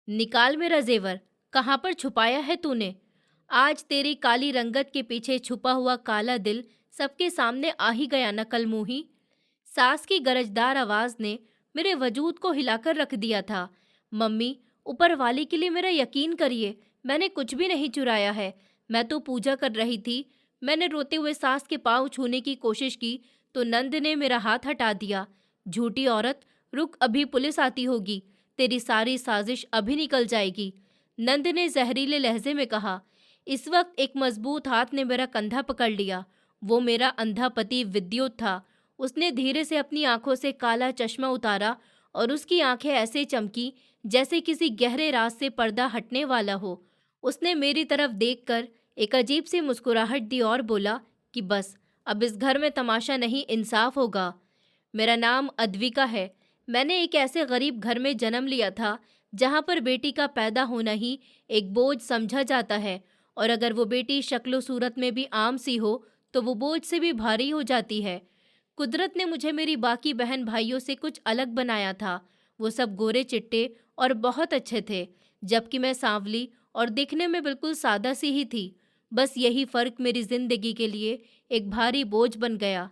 निकाल मेरा जेवर, कहाँ पर छुपाया है तूने? आज तेरी काली रंगत के पीछे छुपा हुआ काला दिल सबके सामने आ ही गया न कलमुही। सास की गरजदार आवाज ने मेरे वजूद को हिलाकर रख दिया था। मम्मी, ऊपर वाले के लिए मेरा यकीन करिए, मैंने कुछ भी नहीं चुराया है। मैं तो पूजा कर रही थी। मैंने रोते हुए सास के पांव छूने की कोशिश की तो नंद ने मेरा हाथ हटा दिया। झूठी औरत, रुक, अभी पुलिस आती होगी, तेरी सारी साजिश अभी निकल जाएगी, नंद ने जहरीले लहजे में कहा। इस वक्त एक मजबूत हाथ ने मेरा कंधा पकड़ लिया। वो मेरा अंधा पति विद्युत था। उसने धीरे से अपनी आंखों से काला चश्मा उतारा और उसकी आंखें ऐसे चमकी जैसे किसी गहरे राज से पर्दा हटने वाला हो। उसने मेरी तरफ देखकर एक अजीब सी मुस्कुराहट दी और बोला कि बस, अब इस घर में तमाशा नहीं, इंसाफ होगा। मेरा नाम अद्विका है। मैंने एक ऐसे गरीब घर में जन्म लिया था जहाँ पर बेटी का पैदा होना ही एक बोझ समझा जाता है, और अगर वो बेटी शक्लो सूरत में भी आम सी हो तो वो बोझ से भी भारी हो जाती है। कुदरत ने मुझे मेरी बाकी बहन भाइयों से कुछ अलग बनाया था। वो सब गोरे चिट्टे और बहुत अच्छे थे, जबकि मैं सांवली और दिखने में बिल्कुल सादा सी ही थी। बस यही फर्क मेरी जिंदगी के लिए एक भारी बोझ बन गया।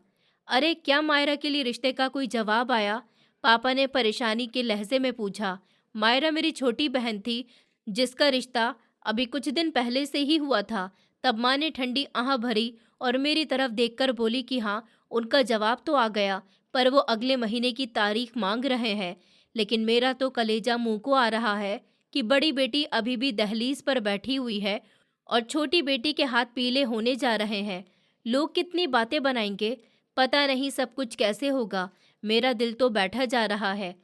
अरे, क्या मायरा के लिए रिश्ते का कोई जवाब आया? पापा ने परेशानी के लहजे में पूछा। मायरा मेरी छोटी बहन थी, जिसका रिश्ता अभी कुछ दिन पहले से ही हुआ था। तब माँ ने ठंडी आह भरी और मेरी तरफ देखकर बोली कि हाँ, उनका जवाब तो आ गया, पर वो अगले महीने की तारीख मांग रहे हैं। लेकिन मेरा तो कलेजा मुंह को आ रहा है कि बड़ी बेटी अभी भी दहलीज पर बैठी हुई है और छोटी बेटी के हाथ पीले होने जा रहे हैं। लोग कितनी बातें बनाएंगे, पता नहीं सब कुछ कैसे होगा। मेरा दिल तो बैठा जा रहा है।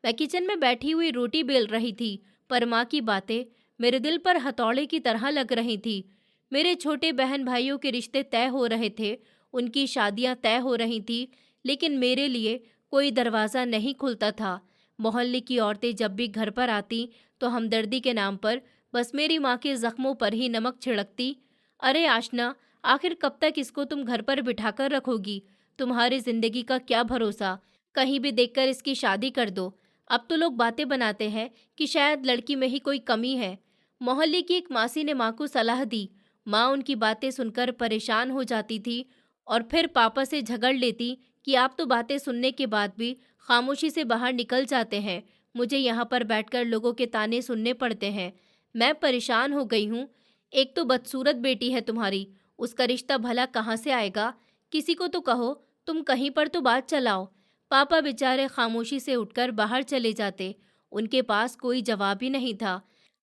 मैं किचन में बैठी हुई रोटी बेल रही थी, पर माँ की बातें मेरे दिल पर हथौड़े की तरह लग रही थी। मेरे छोटे बहन भाइयों के रिश्ते तय हो रहे थे, उनकी शादियां तय हो रही थी, लेकिन मेरे लिए कोई दरवाज़ा नहीं खुलता था। मोहल्ले की औरतें जब भी घर पर आती तो हमदर्दी के नाम पर बस मेरी माँ के जख्मों पर ही नमक छिड़कती। अरे आशना, आखिर कब तक इसको तुम घर पर बिठाकर रखोगी? तुम्हारी जिंदगी का क्या भरोसा, कहीं भी देखकर इसकी शादी कर दो। अब तो लोग बातें बनाते हैं कि शायद लड़की में ही कोई कमी है। मोहल्ले की एक मासी ने माँ को सलाह दी। माँ उनकी बातें सुनकर परेशान हो जाती थी और फिर पापा से झगड़ लेती कि आप तो बातें सुनने के बाद भी खामोशी से बाहर निकल जाते हैं। मुझे यहाँ पर बैठकर लोगों के ताने सुनने पड़ते हैं। मैं परेशान हो गई हूँ। एक तो बदसूरत बेटी है तुम्हारी, उसका रिश्ता भला कहाँ से आएगा? किसी को तो कहो, तुम कहीं पर तो बात चलाओ। पापा बेचारे खामोशी से उठकर बाहर चले जाते। उनके पास कोई जवाब ही नहीं था।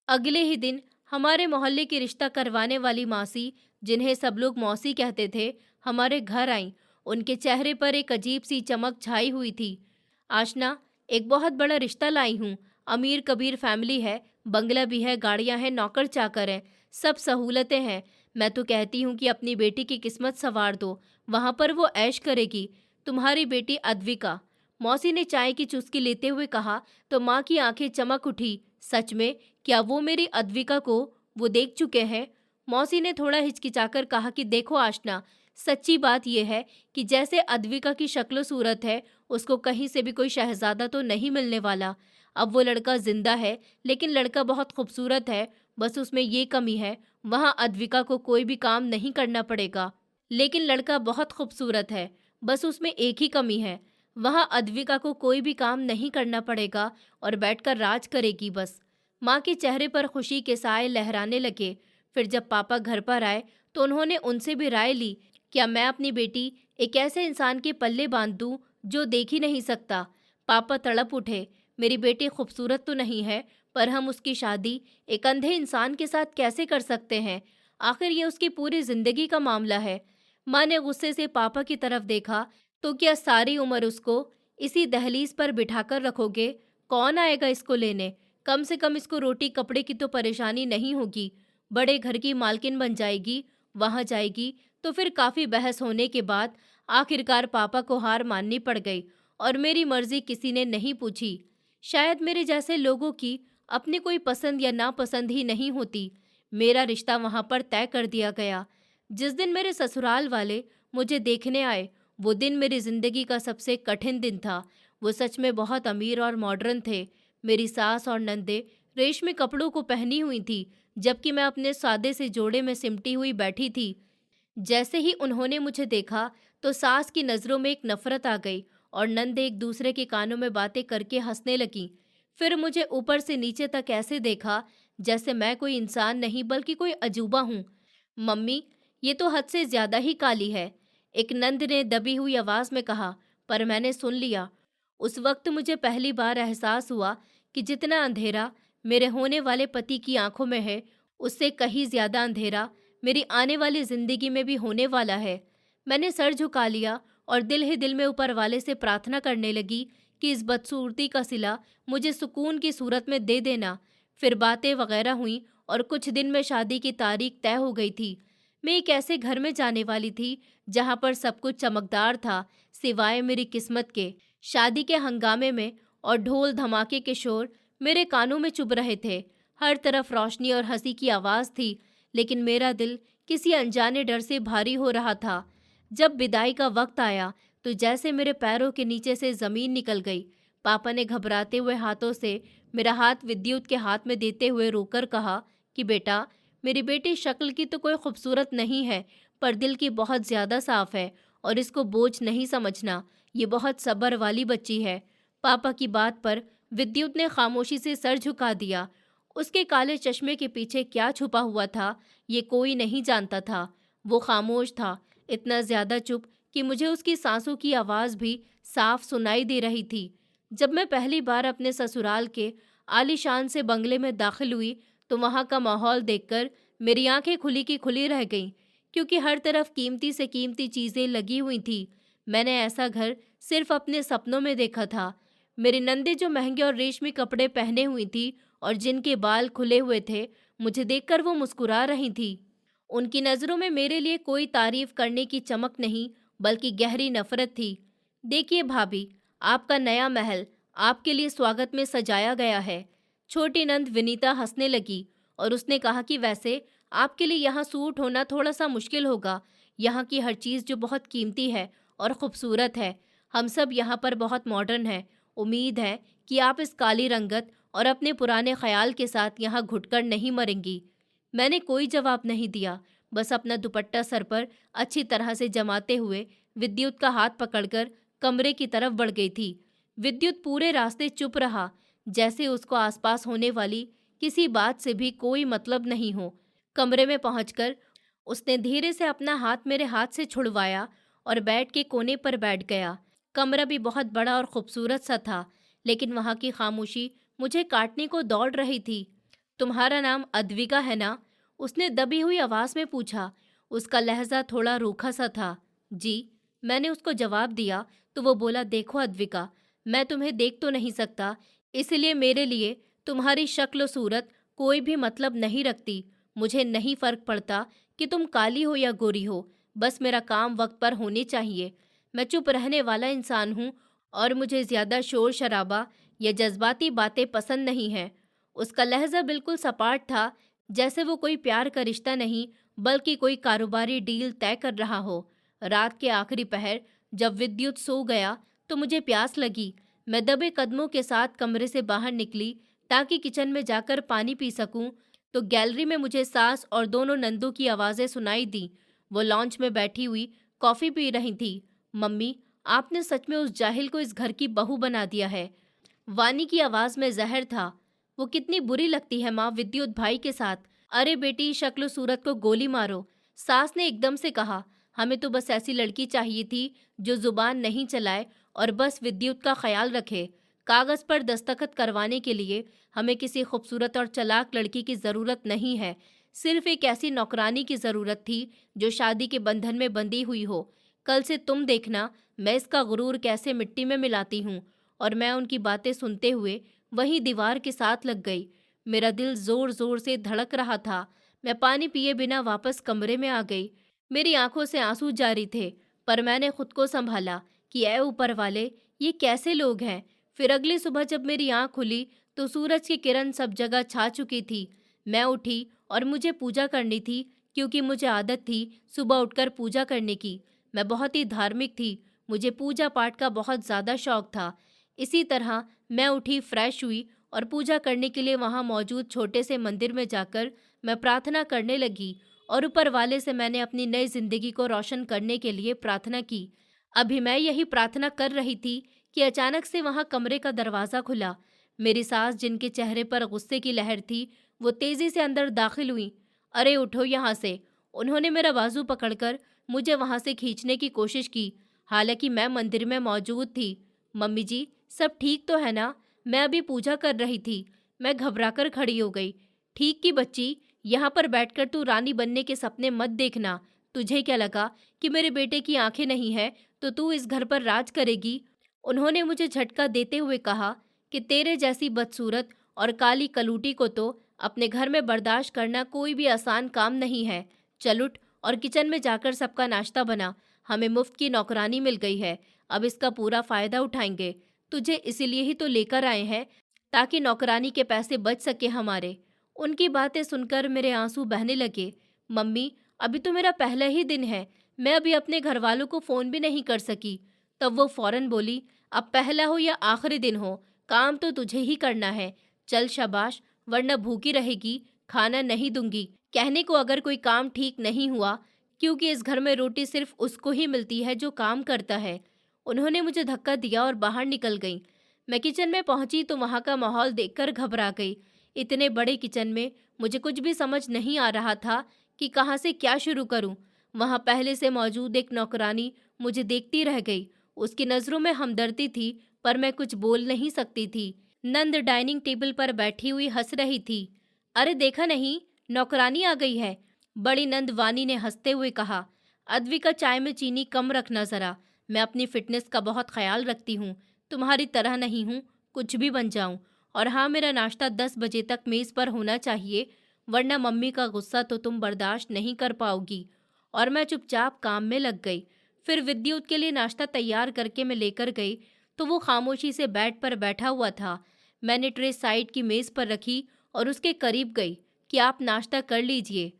अगले ही दिन हमारे मोहल्ले की रिश्ता करवाने वाली मासी, जिन्हें सब लोग मौसी कहते थे, हमारे घर आईं। उनके चेहरे पर एक अजीब सी चमक छाई हुई थी। आशना, एक बहुत बड़ा रिश्ता लाई हूँ। अमीर कबीर फैमिली है, बंगला भी है, गाड़ियाँ हैं, नौकर चाकर हैं, सब सहूलतें हैं। मैं तो कहती हूँ कि अपनी बेटी की किस्मत संवार दो, वहाँ पर वो ऐश करेगी। तुम्हारी बेटी अद्विका। मौसी ने चाय की चुस्की लेते हुए कहा तो माँ की आंखें चमक उठी। सच में? क्या वो मेरी अद्विका को वो देख चुके हैं? मौसी ने थोड़ा हिचकिचाकर कहा कि देखो आशना, सच्ची बात यह है कि जैसे अद्विका की शक्ल सूरत है, उसको कहीं से भी कोई शहजादा तो नहीं मिलने वाला। अब वो लड़का जिंदा है, लेकिन लड़का बहुत खूबसूरत है। बस उसमें ये कमी है, वहाँ अद्विका को कोई भी काम नहीं करना पड़ेगा। लेकिन लड़का बहुत खूबसूरत है, बस उसमें एक ही कमी है, वहाँ अद्विका को कोई भी काम नहीं करना पड़ेगा और बैठकर राज करेगी बस। माँ के चेहरे पर खुशी के साए लहराने लगे। फिर जब पापा घर पर आए तो उन्होंने उनसे भी राय ली। क्या मैं अपनी बेटी एक ऐसे इंसान के पल्ले बांध दूं जो देख ही नहीं सकता? पापा तड़प उठे। मेरी बेटी खूबसूरत तो नहीं है, पर हम उसकी शादी एक अंधे इंसान के साथ कैसे कर सकते हैं? आखिर ये उसकी पूरी जिंदगी का मामला है। माँ ने गुस्से से पापा की तरफ देखा। तो क्या सारी उम्र उसको इसी दहलीज पर बिठाकर रखोगे? कौन आएगा इसको लेने? कम से कम इसको रोटी कपड़े की तो परेशानी नहीं होगी। बड़े घर की मालकिन बन जाएगी, वहां जाएगी। तो फिर काफी बहस होने के बाद आखिरकार पापा को हार माननी पड़ गई और मेरी मर्जी किसी ने नहीं पूछी। शायद मेरे जैसे लोगों की अपनी कोई पसंद या नापसंद ही नहीं होती। मेरा रिश्ता वहां पर तय कर दिया गया। जिस दिन मेरे ससुराल वाले मुझे देखने आए, वो दिन मेरी जिंदगी का सबसे कठिन दिन था। वो सच में बहुत अमीर और मॉडर्न थे। मेरी सास और नंदे रेशमी कपड़ों को पहनी हुई थी, जबकि मैं अपने सादे से जोड़े में सिमटी हुई बैठी थी। जैसे ही उन्होंने मुझे देखा तो सास की नज़रों में एक नफरत आ गई और नंद एक दूसरे के कानों में बातें करके हंसने लगी। फिर मुझे ऊपर से नीचे तक ऐसे देखा जैसे मैं कोई इंसान नहीं बल्कि कोई अजूबा हूँ। मम्मी, ये तो हद से ज्यादा ही काली है, एक नंद ने दबी हुई आवाज में कहा, पर मैंने सुन लिया। उस वक्त मुझे पहली बार एहसास हुआ कि जितना अंधेरा मेरे होने वाले पति की आंखों में है, उससे कहीं ज्यादा अंधेरा मेरी आने वाली जिंदगी में भी होने वाला है। मैंने सर झुका लिया और दिल ही दिल में ऊपर वाले से प्रार्थना करने लगी कि इस बदसूरती का सिला मुझे सुकून की सूरत में दे देना। फिर बातें वगैरह हुई और कुछ दिन में शादी की तारीख तय हो गई थी। मैं एक ऐसे घर में जाने वाली थी जहां पर सब कुछ चमकदार था सिवाय मेरी किस्मत के। शादी के हंगामे में और ढोल धमाके के शोर मेरे कानों में चुभ रहे थे। हर तरफ रोशनी और हंसी की आवाज़ थी, लेकिन मेरा दिल किसी अनजाने डर से भारी हो रहा था। जब विदाई का वक्त आया तो जैसे मेरे पैरों के नीचे से ज़मीन निकल गई। पापा ने घबराते हुए हाथों से मेरा हाथ विद्युत के हाथ में देते हुए रोकर कहा कि बेटा, मेरी बेटी शक्ल की तो कोई खूबसूरत नहीं है, पर दिल की बहुत ज़्यादा साफ है और इसको बोझ नहीं समझना। ये बहुत सब्र वाली बच्ची है। पापा की बात पर विद्युत ने खामोशी से सर झुका दिया। उसके काले चश्मे के पीछे क्या छुपा हुआ था, ये कोई नहीं जानता था। वो खामोश था, इतना ज़्यादा चुप कि मुझे उसकी सांसों की आवाज़ भी साफ सुनाई दे रही थी। जब मैं पहली बार अपने ससुराल के आलीशान से बंगले में दाखिल हुई तो वहाँ का माहौल देखकर मेरी आंखें खुली की खुली रह गईं, क्योंकि हर तरफ कीमती से कीमती चीज़ें लगी हुई थी। मैंने ऐसा घर सिर्फ अपने सपनों में देखा था। मेरी नंदे जो महंगे और रेशमी कपड़े पहने हुई थी और जिनके बाल खुले हुए थे, मुझे देखकर वो मुस्कुरा रही थी। उनकी नज़रों में मेरे लिए कोई तारीफ करने की चमक नहीं, बल्कि गहरी नफरत थी। देखिए भाभी, आपका नया महल आपके लिए स्वागत में सजाया गया है। छोटी नंद विनीता हंसने लगी और उसने कहा कि वैसे आपके लिए यहाँ सूट होना थोड़ा सा मुश्किल होगा। यहाँ की हर चीज़ जो बहुत कीमती है और ख़ूबसूरत है। हम सब यहाँ पर बहुत मॉडर्न हैं। उम्मीद है कि आप इस काली रंगत और अपने पुराने ख्याल के साथ यहाँ घुटकर नहीं मरेंगी। मैंने कोई जवाब नहीं दिया, बस अपना दुपट्टा सर पर अच्छी तरह से जमाते हुए विद्युत का हाथ पकड़कर कमरे की तरफ बढ़ गई थी। विद्युत पूरे रास्ते चुप रहा, जैसे उसको आसपास होने वाली किसी बात से भी कोई मतलब नहीं हो। कमरे में पहुंचकर उसने धीरे से अपना हाथ मेरे हाथ से छुड़वाया और बेड के कोने पर बैठ गया। कमरा भी बहुत बड़ा और खूबसूरत सा था, लेकिन वहाँ की खामोशी मुझे काटने को दौड़ रही थी। तुम्हारा नाम अद्विका है ना? उसने दबी हुई आवाज़ में पूछा। उसका लहजा थोड़ा रूखा सा था। जी, मैंने उसको जवाब दिया तो वो बोला, देखो अद्विका, मैं तुम्हें देख तो नहीं सकता, इसलिए मेरे लिए तुम्हारी शक्ल सूरत कोई भी मतलब नहीं रखती। मुझे नहीं फ़र्क पड़ता कि तुम काली हो या गोरी हो, बस मेरा काम वक्त पर होने चाहिए। मैं चुप रहने वाला इंसान हूँ और मुझे ज़्यादा शोर शराबा या जज्बाती बातें पसंद नहीं हैं। उसका लहजा बिल्कुल सपाट था, जैसे वो कोई प्यार का रिश्ता नहीं बल्कि कोई कारोबारी डील तय कर रहा हो। रात के आखिरी पहर जब विद्युत सो गया तो मुझे प्यास लगी। मैं दबे कदमों के साथ कमरे से बाहर निकली ताकि किचन में जाकर पानी पी सकूं, तो गैलरी में मुझे सास और दोनों नंदों की आवाज़ें सुनाई दी। वो लॉन्च में बैठी हुई कॉफ़ी पी रही थी। मम्मी, आपने सच में उस जाहिल को इस घर की बहू बना दिया है। वानी की आवाज़ में जहर था। वो कितनी बुरी लगती है माँ विद्युत भाई के साथ। अरे बेटी, शक्ल सूरत को गोली मारो, सास ने एकदम से कहा। हमें तो बस ऐसी लड़की चाहिए थी जो जुबान नहीं चलाए और बस विद्युत का ख्याल रखे। कागज़ पर दस्तखत करवाने के लिए हमें किसी खूबसूरत और चालाक लड़की की ज़रूरत नहीं है, सिर्फ एक ऐसी नौकरानी की ज़रूरत थी जो शादी के बंधन में बंधी हुई हो। कल से तुम देखना मैं इसका गुरूर कैसे मिट्टी में मिलाती हूँ। और मैं उनकी बातें सुनते हुए वहीं दीवार के साथ लग गई। मेरा दिल ज़ोर ज़ोर से धड़क रहा था। मैं पानी पिए बिना वापस कमरे में आ गई। मेरी आंखों से आंसू जारी थे, पर मैंने खुद को संभाला कि ऐ ऊपर वाले, ये कैसे लोग हैं। फिर अगली सुबह जब मेरी आंख खुली तो सूरज की किरण सब जगह छा चुकी थी। मैं उठी और मुझे पूजा करनी थी, क्योंकि मुझे आदत थी सुबह उठकर पूजा करने की। मैं बहुत ही धार्मिक थी, मुझे पूजा पाठ का बहुत ज़्यादा शौक था। इसी तरह मैं उठी, फ्रेश हुई और पूजा करने के लिए वहां मौजूद छोटे से मंदिर में जाकर मैं प्रार्थना करने लगी और ऊपर वाले से मैंने अपनी नई जिंदगी को रोशन करने के लिए प्रार्थना की। अभी मैं यही प्रार्थना कर रही थी कि अचानक से वहां कमरे का दरवाजा खुला। मेरी सास, जिनके चेहरे पर गुस्से की लहर थी, वो तेजी से अंदर दाखिल हुई। अरे उठो यहाँ से! उन्होंने मेरा बाजू पकड़कर मुझे वहां से खींचने की कोशिश की, हालांकि मैं मंदिर में मौजूद थी। मम्मी जी, सब ठीक तो है ना? मैं अभी पूजा कर रही थी। मैं घबराकर खड़ी हो गई। ठीक की बच्ची, यहाँ पर बैठकर तू रानी बनने के सपने मत देखना। तुझे क्या लगा कि मेरे बेटे की आंखें नहीं है तो तू इस घर पर राज करेगी? उन्होंने मुझे झटका देते हुए कहा कि तेरे जैसी बदसूरत और काली कलूटी को तो अपने घर में बर्दाश्त करना कोई भी आसान काम नहीं है। चल उठ और किचन में जाकर सबका नाश्ता बना। हमें मुफ्त की नौकरानी मिल गई है, अब इसका पूरा फायदा उठाएंगे। तुझे इसीलिए ही तो लेकर आए हैं ताकि नौकरानी के पैसे बच सके हमारे। उनकी बातें सुनकर मेरे आंसू बहने लगे। मम्मी, अभी तो मेरा पहला ही दिन है, मैं अभी अपने घर वालों को फ़ोन भी नहीं कर सकी। तब वो फौरन बोली, अब पहला हो या आखिरी दिन हो, काम तो तुझे ही करना है। चल शाबाश, वरना भूखी रहेगी, खाना नहीं दूंगी। कहने को अगर कोई काम ठीक नहीं हुआ, क्योंकि इस घर में रोटी सिर्फ उसको ही मिलती है जो काम करता है। उन्होंने मुझे धक्का दिया और बाहर निकल गई। मैं किचन में पहुंची तो वहां का माहौल देखकर घबरा गई। इतने बड़े किचन में मुझे कुछ भी समझ नहीं आ रहा था कि कहाँ से क्या शुरू करूं। वहां पहले से मौजूद एक नौकरानी मुझे देखती रह गई। उसकी नज़रों में हमदर्दी थी, पर मैं कुछ बोल नहीं सकती थी। नंद डाइनिंग टेबल पर बैठी हुई हंस रही थी। अरे देखा नहीं, नौकरानी आ गई है, बड़ी नंद वानी ने हंसते हुए कहा। अद्विका, चाय में चीनी कम रखना ज़रा। मैं अपनी फिटनेस का बहुत ख्याल रखती हूँ, तुम्हारी तरह नहीं हूँ, कुछ भी बन जाऊँ। और हाँ, मेरा नाश्ता 10 बजे तक मेज़ पर होना चाहिए, वरना मम्मी का गुस्सा तो तुम बर्दाश्त नहीं कर पाओगी। और मैं चुपचाप काम में लग गई। फिर विद्युत के लिए नाश्ता तैयार करके मैं लेकर गई तो वो खामोशी से बेड पर बैठा हुआ था। मैंने ट्रे साइड की मेज़ पर रखी और उसके करीब गई कि आप नाश्ता कर लीजिए,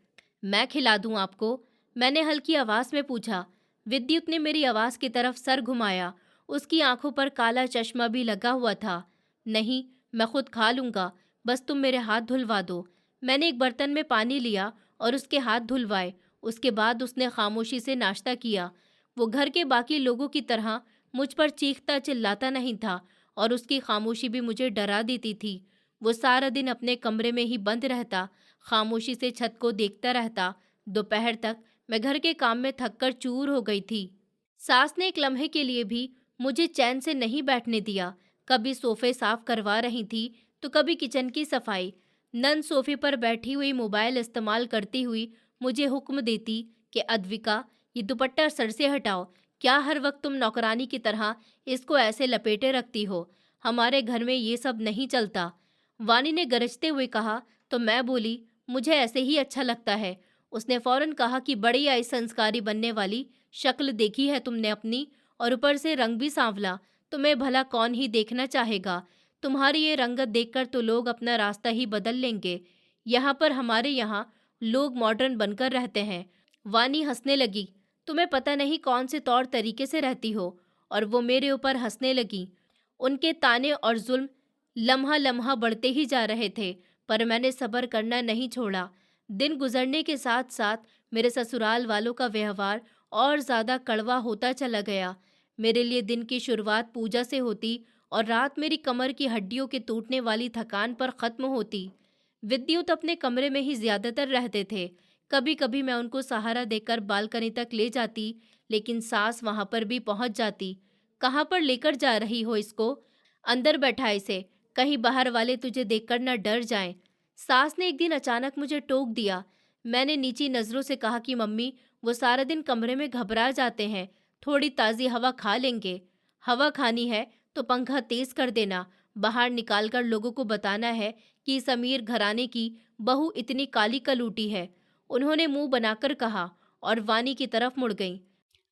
मैं खिला दूं आपको, मैंने हल्की आवाज़ में पूछा। विद्युत ने मेरी आवाज़ की तरफ सर घुमाया। उसकी आंखों पर काला चश्मा भी लगा हुआ था। नहीं, मैं खुद खा लूँगा, बस तुम मेरे हाथ धुलवा दो। मैंने एक बर्तन में पानी लिया और उसके हाथ धुलवाए। उसके बाद उसने खामोशी से नाश्ता किया। वो घर के बाकी लोगों की तरह मुझ पर चीखता चिल्लाता नहीं था और उसकी खामोशी भी मुझे डरा देती थी। वो सारा दिन अपने कमरे में ही बंद रहता, खामोशी से छत को देखता रहता। दोपहर तक मैं घर के काम में थककर चूर हो गई थी। सास ने एक लम्हे के लिए भी मुझे चैन से नहीं बैठने दिया। कभी सोफे साफ करवा रही थी तो कभी किचन की सफाई। नंद सोफे पर बैठी हुई मोबाइल इस्तेमाल करती हुई मुझे हुक्म देती कि अद्विका, ये दुपट्टा सर से हटाओ। क्या हर वक्त तुम नौकरानी की तरह इसको ऐसे लपेटे रखती हो? हमारे घर में ये सब नहीं चलता। वानी ने गरजते हुए कहा तो मैं बोली, मुझे ऐसे ही अच्छा लगता है। उसने फौरन कहा कि बड़ी आई संस्कारी बनने वाली शक्ल देखी है तुमने अपनी, और ऊपर से रंग भी सांवला, तुम्हें भला कौन ही देखना चाहेगा? तुम्हारी ये रंगत देखकर तो लोग अपना रास्ता ही बदल लेंगे। यहाँ पर हमारे यहाँ लोग मॉडर्न बनकर रहते हैं। वानी हंसने लगी। तुम्हें पता नहीं कौन से तौर तरीके से रहती हो। और वो मेरे ऊपर हंसने लगी। उनके ताने और जुल्म लम्हा लम्हा बढ़ते ही जा रहे थे, पर मैंने सब्र करना नहीं छोड़ा। दिन गुजरने के साथ साथ मेरे ससुराल वालों का व्यवहार और ज़्यादा कड़वा होता चला गया। मेरे लिए दिन की शुरुआत पूजा से होती और रात मेरी कमर की हड्डियों के टूटने वाली थकान पर ख़त्म होती। विद्युत अपने कमरे में ही ज़्यादातर रहते थे। कभी कभी मैं उनको सहारा देकर बालकनी तक ले जाती, लेकिन सास वहाँ पर भी पहुँच जाती। कहाँ पर लेकर जा रही हो इसको? अंदर बैठा इसे, कहीं बाहर वाले तुझे देखकर न डर जाएं। सास ने एक दिन अचानक मुझे टोक दिया। मैंने नीची नज़रों से कहा कि मम्मी, वो सारा दिन कमरे में घबरा जाते हैं, थोड़ी ताज़ी हवा खा लेंगे। हवा खानी है तो पंखा तेज कर देना। बाहर निकालकर लोगों को बताना है कि इस अमीर घराने की बहू इतनी काली कलूटी है। उन्होंने मुंह बनाकर कहा और वानी की तरफ मुड़ गई।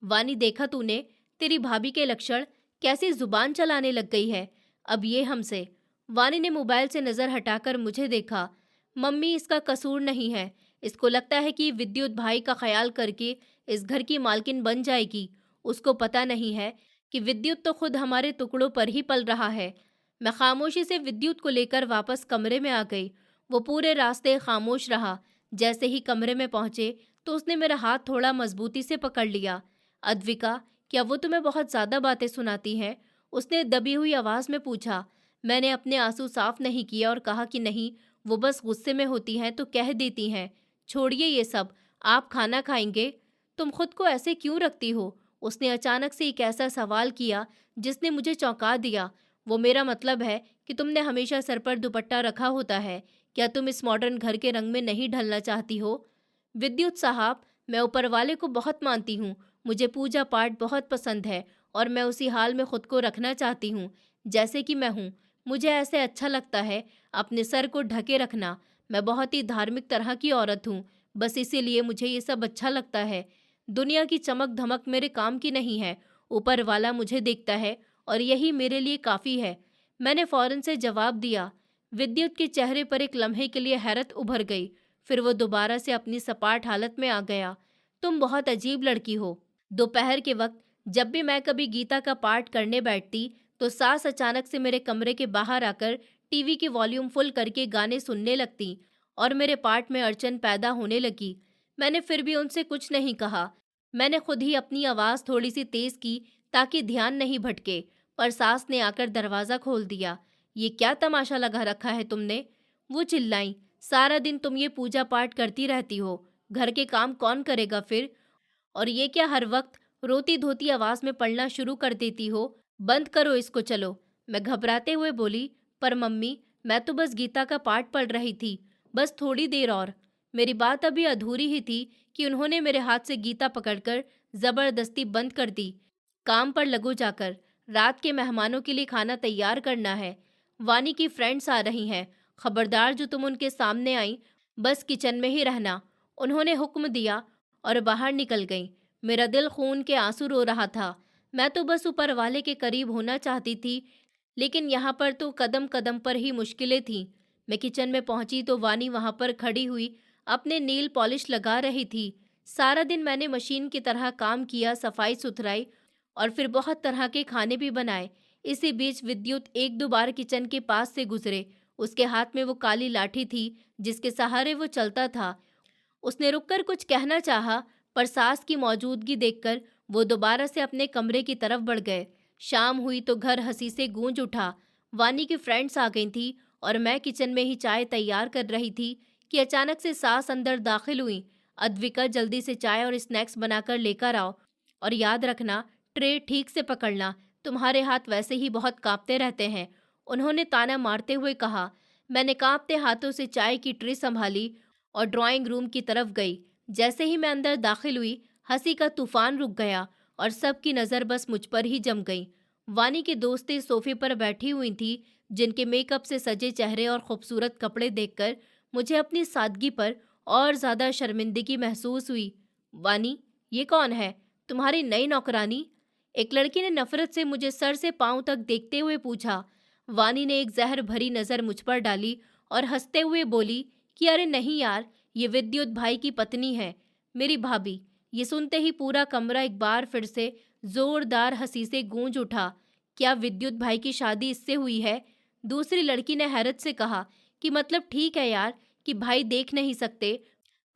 वानी, देखा तूने, तेरी भाभी के लक्षण, कैसी जुबान चलाने लग गई है। अब ये हमसे। वानी ने मोबाइल से नज़र हटाकर मुझे देखा। मम्मी, इसका कसूर नहीं है। इसको लगता है कि विद्युत भाई का ख्याल करके इस घर की मालकिन बन जाएगी। उसको पता नहीं है कि विद्युत तो खुद हमारे टुकड़ों पर ही पल रहा है। मैं खामोशी से विद्युत को लेकर वापस कमरे में आ गई। वो पूरे रास्ते खामोश रहा। जैसे ही कमरे में पहुंचे तो उसने मेरा हाथ थोड़ा मजबूती से पकड़ लिया। अद्विका, क्या वो तुम्हें बहुत ज्यादा बातें सुनाती हैं? उसने दबी हुई आवाज में पूछा। मैंने अपने आंसू साफ नहीं किया और कहा कि नहीं, वो बस गुस्से में होती हैं तो कह देती हैं। छोड़िए ये सब, आप खाना खाएंगे? तुम खुद को ऐसे क्यों रखती हो? उसने अचानक से एक ऐसा सवाल किया जिसने मुझे चौंका दिया। वो मेरा मतलब है कि तुमने हमेशा सर पर दुपट्टा रखा होता है। क्या तुम इस मॉडर्न घर के रंग में नहीं ढलना चाहती हो? विद्युत साहब, मैं ऊपर वाले को बहुत मानती हूँ। मुझे पूजा पाठ बहुत पसंद है और मैं उसी हाल में खुद को रखना चाहती हूँ जैसे कि मैं हूँ। मुझे ऐसे अच्छा लगता है अपने सर को ढके रखना। मैं बहुत ही धार्मिक तरह की औरत हूँ, बस इसीलिए मुझे ये सब अच्छा लगता है। दुनिया की चमक धमक मेरे काम की नहीं है। ऊपर वाला मुझे देखता है और यही मेरे लिए काफ़ी है। मैंने फौरन से जवाब दिया। विद्युत के चेहरे पर एक लम्हे के लिए हैरत उभर गई। फिर वो दोबारा से अपनी सपाट हालत में आ गया। तुम बहुत अजीब लड़की हो। दोपहर के वक्त जब भी मैं कभी गीता का पाठ करने बैठती तो सास अचानक से मेरे कमरे के बाहर आकर टीवी की वॉल्यूम फुल करके गाने सुनने लगती और मेरे पाठ में अड़चन पैदा होने लगी। मैंने फिर भी उनसे कुछ नहीं कहा। मैंने खुद ही अपनी आवाज़ थोड़ी सी तेज की ताकि ध्यान नहीं भटके, पर सास ने आकर दरवाज़ा खोल दिया। ये क्या तमाशा लगा रखा है तुमने? वो चिल्लाई। सारा दिन तुम ये पूजा पाठ करती रहती हो, घर के काम कौन करेगा फिर? और ये क्या हर वक्त रोती धोती आवाज में पढ़ना शुरू कर देती हो? बंद करो इसको, चलो। मैं घबराते हुए बोली। पर मम्मी, मैं तो बस गीता का पाठ पढ़ रही थी, बस थोड़ी देर और। मेरी बात अभी अधूरी ही थी कि उन्होंने मेरे हाथ से गीता पकड़कर जबरदस्ती बंद कर दी। काम पर लगो जाकर, रात के मेहमानों के लिए खाना तैयार करना है। वानी की फ्रेंड्स आ रही हैं, खबरदार जो तुम उनके सामने आई बस किचन में ही रहना। उन्होंने हुक्म दिया और बाहर निकल गई। मेरा दिल खून के आंसू रो रहा था। मैं तो बस ऊपर वाले के करीब होना चाहती थी, लेकिन यहाँ पर तो कदम कदम पर ही मुश्किलें थीं। मैं किचन में पहुंची तो वानी वहां पर खड़ी हुई अपने नील पॉलिश लगा रही थी। सारा दिन मैंने मशीन की तरह काम किया, सफाई सुथराई और फिर बहुत तरह के खाने भी बनाए। इसी बीच विद्युत एक दो बार किचन के पास से गुजरे। उसके हाथ में वो काली लाठी थी जिसके सहारे वो चलता था। उसने रुककर कुछ कहना चाहा, पर सास की मौजूदगी देखकर वो दोबारा से अपने कमरे की तरफ बढ़ गए। शाम हुई तो घर हंसी से गूंज उठा। वानी की फ्रेंड्स आ गई थी और मैं किचन में ही चाय तैयार कर रही थी कि अचानक से सास अंदर दाखिल हुई। अद्विका, जल्दी से चाय और स्नैक्स बनाकर लेकर आओ और याद रखना, ट्रे ठीक से पकड़ना, तुम्हारे हाथ वैसे ही बहुत कांपते रहते हैं, उन्होंने ताना मारते हुए कहा। मैंने कांपते हाथों से चाय की ट्रे संभाली और ड्राइंग रूम की तरफ गई। जैसे ही मैं अंदर दाखिल हुई, हंसी का तूफान रुक गया और सबकी नज़र बस मुझ पर ही जम गई। वानी की दोस्तें सोफे पर बैठी हुई थी, जिनके मेकअप से सजे चेहरे और खूबसूरत कपड़े देखकर मुझे अपनी सादगी पर और ज़्यादा शर्मिंदगी महसूस हुई। वानी, ये कौन है? तुम्हारी नई नौकरानी? एक लड़की ने नफरत से मुझे सर से पांव तक देखते हुए पूछा। वानी ने एक जहर भरी नज़र मुझ पर डाली और हंसते हुए बोली कि अरे नहीं यार, ये विद्युत भाई की पत्नी है, मेरी भाभी। ये सुनते ही पूरा कमरा एक बार फिर से जोरदार हंसी से गूंज उठा। क्या विद्युत भाई की शादी इससे हुई है? दूसरी लड़की ने हैरत से कहा कि मतलब ठीक है यार कि भाई देख नहीं सकते,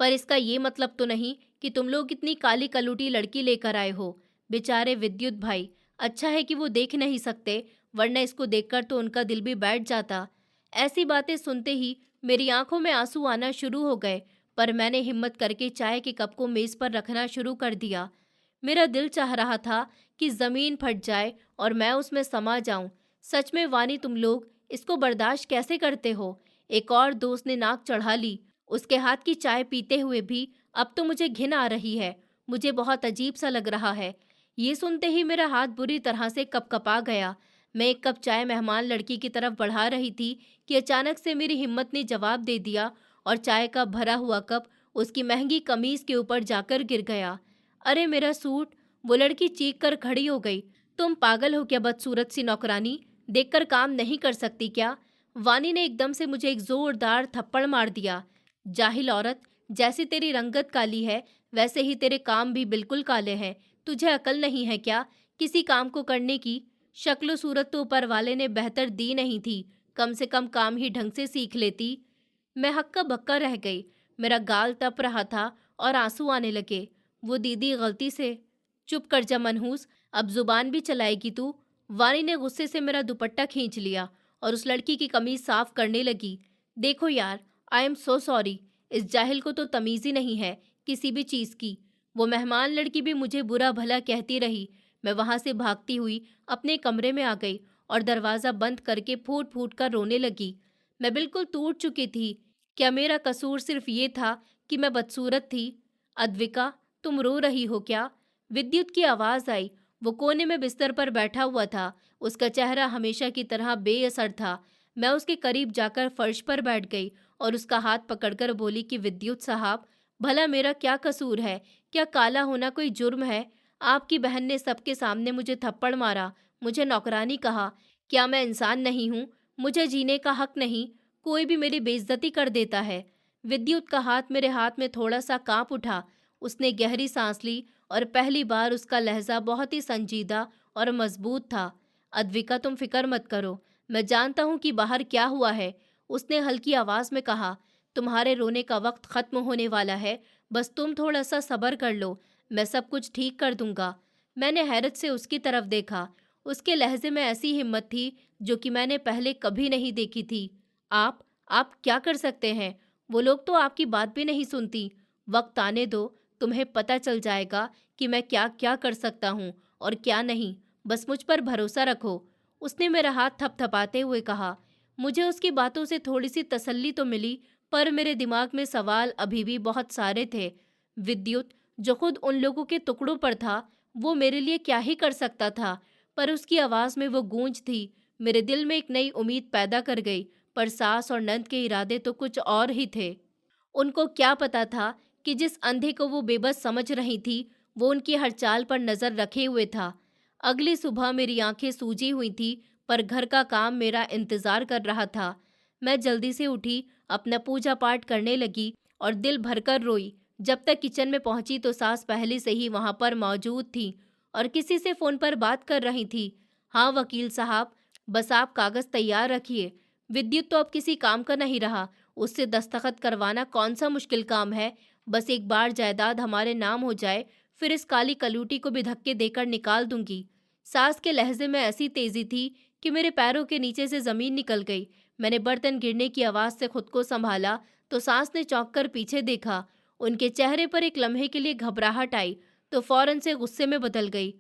पर इसका ये मतलब तो नहीं कि तुम लोग इतनी काली कलूटी लड़की लेकर आए हो। बेचारे विद्युत भाई, अच्छा है कि वो देख नहीं सकते, वरना इसको देखकर तो उनका दिल भी बैठ जाता। ऐसी बातें सुनते ही मेरी आंखों में आंसू आना शुरू हो गए, पर मैंने हिम्मत करके चाय के कप को मेज पर रखना शुरू कर दिया। मेरा दिल चाह रहा था कि जमीन फट जाए और मैं उसमें समा जाऊं। सच में वानी, तुम लोग इसको बर्दाश्त कैसे करते हो? एक और दोस्त ने नाक चढ़ा ली। उसके हाथ की चाय पीते हुए भी अब तो मुझे घिन आ रही है। मुझे बहुत अजीब सा लग रहा है। ये सुनते ही मेरा हाथ बुरी तरह से कपकपा गया। मैं एक कप चाय मेहमान लड़की की तरफ बढ़ा रही थी कि अचानक से मेरी हिम्मत ने जवाब दे दिया और चाय का भरा हुआ कप उसकी महंगी कमीज के ऊपर जाकर गिर गया। अरे मेरा सूट! वो लड़की चीख कर खड़ी हो गई। तुम पागल हो क्या बदसूरत सी नौकरानी? देखकर काम नहीं कर सकती क्या? वानी ने एकदम से मुझे एक जोरदार थप्पड़ मार दिया। जाहिल औरत, जैसी तेरी रंगत काली है वैसे ही तेरे काम भी बिल्कुल काले हैं। तुझे अकल नहीं है क्या किसी काम को करने की? शक्ल सूरत तो ऊपर वाले ने बेहतर दी नहीं थी, कम से कम काम ही ढंग से सीख लेती। मैं हक्का बक्का रह गई। मेरा गाल तप रहा था और आंसू आने लगे। वो दीदी गलती से। चुप कर जा मनहूस, अब जुबान भी चलाएगी तू। वानी ने गुस्से से मेरा दुपट्टा खींच लिया और उस लड़की की कमीज साफ करने लगी। देखो यार, आई एम सो सॉरी, इस जाहिल को तो तमीज ही नहीं है किसी भी चीज की। वो मेहमान लड़की भी मुझे बुरा भला कहती रही। मैं वहां से भागती हुई अपने कमरे में आ गई और दरवाजा बंद करके फूट फूट कर रोने लगी। मैं बिल्कुल टूट चुकी थी। क्या मेरा कसूर सिर्फ ये था कि मैं बदसूरत थी? अद्विका, तुम रो रही हो क्या? विद्युत की आवाज आई। वो कोने में बिस्तर पर बैठा हुआ था। उसका चेहरा हमेशा की तरह बेअसर था। मैं उसके करीब जाकर फर्श पर बैठ गई और उसका हाथ पकड़कर बोली कि विद्युत साहब, भला मेरा क्या कसूर है? क्या काला होना कोई जुर्म है? आपकी बहन ने सबके सामने मुझे थप्पड़ मारा, मुझे नौकरानी कहा। क्या मैं इंसान नहीं हूँ? मुझे जीने का हक नहीं? कोई भी मेरी बेइज्जती कर देता है। विद्युत का हाथ मेरे हाथ में थोड़ा सा कांप उठा। उसने गहरी सांस ली और पहली बार उसका लहजा बहुत ही संजीदा और मजबूत था। अद्विका, तुम फिक्र मत करो, मैं जानता हूँ कि बाहर क्या हुआ है। उसने हल्की आवाज में कहा, तुम्हारे रोने का वक्त खत्म होने वाला है, बस तुम थोड़ा सा सब्र कर लो, मैं सब कुछ ठीक कर दूंगा। मैंने हैरत से उसकी तरफ देखा। उसके लहजे में ऐसी हिम्मत थी जो कि मैंने पहले कभी नहीं देखी थी। आप क्या कर सकते हैं? वो लोग तो आपकी बात भी नहीं सुनती। वक्त आने दो, तुम्हें पता चल जाएगा कि मैं क्या क्या कर सकता हूँ और क्या नहीं। बस मुझ पर भरोसा रखो। उसने मेरा हाथ थपथपाते हुए कहा। मुझे उसकी बातों से थोड़ी सी तसल्ली तो मिली, पर मेरे दिमाग में सवाल अभी भी बहुत सारे थे। विद्युत, जो खुद उन लोगों के टुकड़ों पर था, वो मेरे लिए क्या ही कर सकता था? पर उसकी आवाज में वो गूंज थी, मेरे दिल में एक नई उम्मीद पैदा कर गई। पर सास और नंद के इरादे तो कुछ और ही थे। उनको क्या पता था कि जिस अंधे को वो बेबस समझ रही थी, वो उनकी हर चाल पर नजर रखे हुए था। अगली सुबह मेरी आंखें सूजी हुई थी, पर घर का काम मेरा इंतजार कर रहा था। मैं जल्दी से उठी, अपना पूजा पाठ करने लगी और दिल भरकर रोई। जब तक किचन में पहुंची तो सास पहले से ही वहां पर मौजूद थी और किसी से फोन पर बात कर रही थी। हाँ वकील साहब, बस आप कागज तैयार रखिए। विद्युत तो अब किसी काम का नहीं रहा। उससे दस्तखत करवाना कौन सा मुश्किल काम है? बस एक बार जायदाद हमारे नाम हो जाए, फिर इस काली कलूटी को भी धक्के देकर निकाल दूंगी। सास के लहजे में ऐसी तेजी थी कि मेरे पैरों के नीचे से जमीन निकल गई। मैंने बर्तन गिरने की आवाज से खुद को संभाला तो सास ने चौंक कर पीछे देखा। उनके चेहरे पर एक लम्हे के लिए घबराहट आई तो फौरन से गुस्से में बदल गई।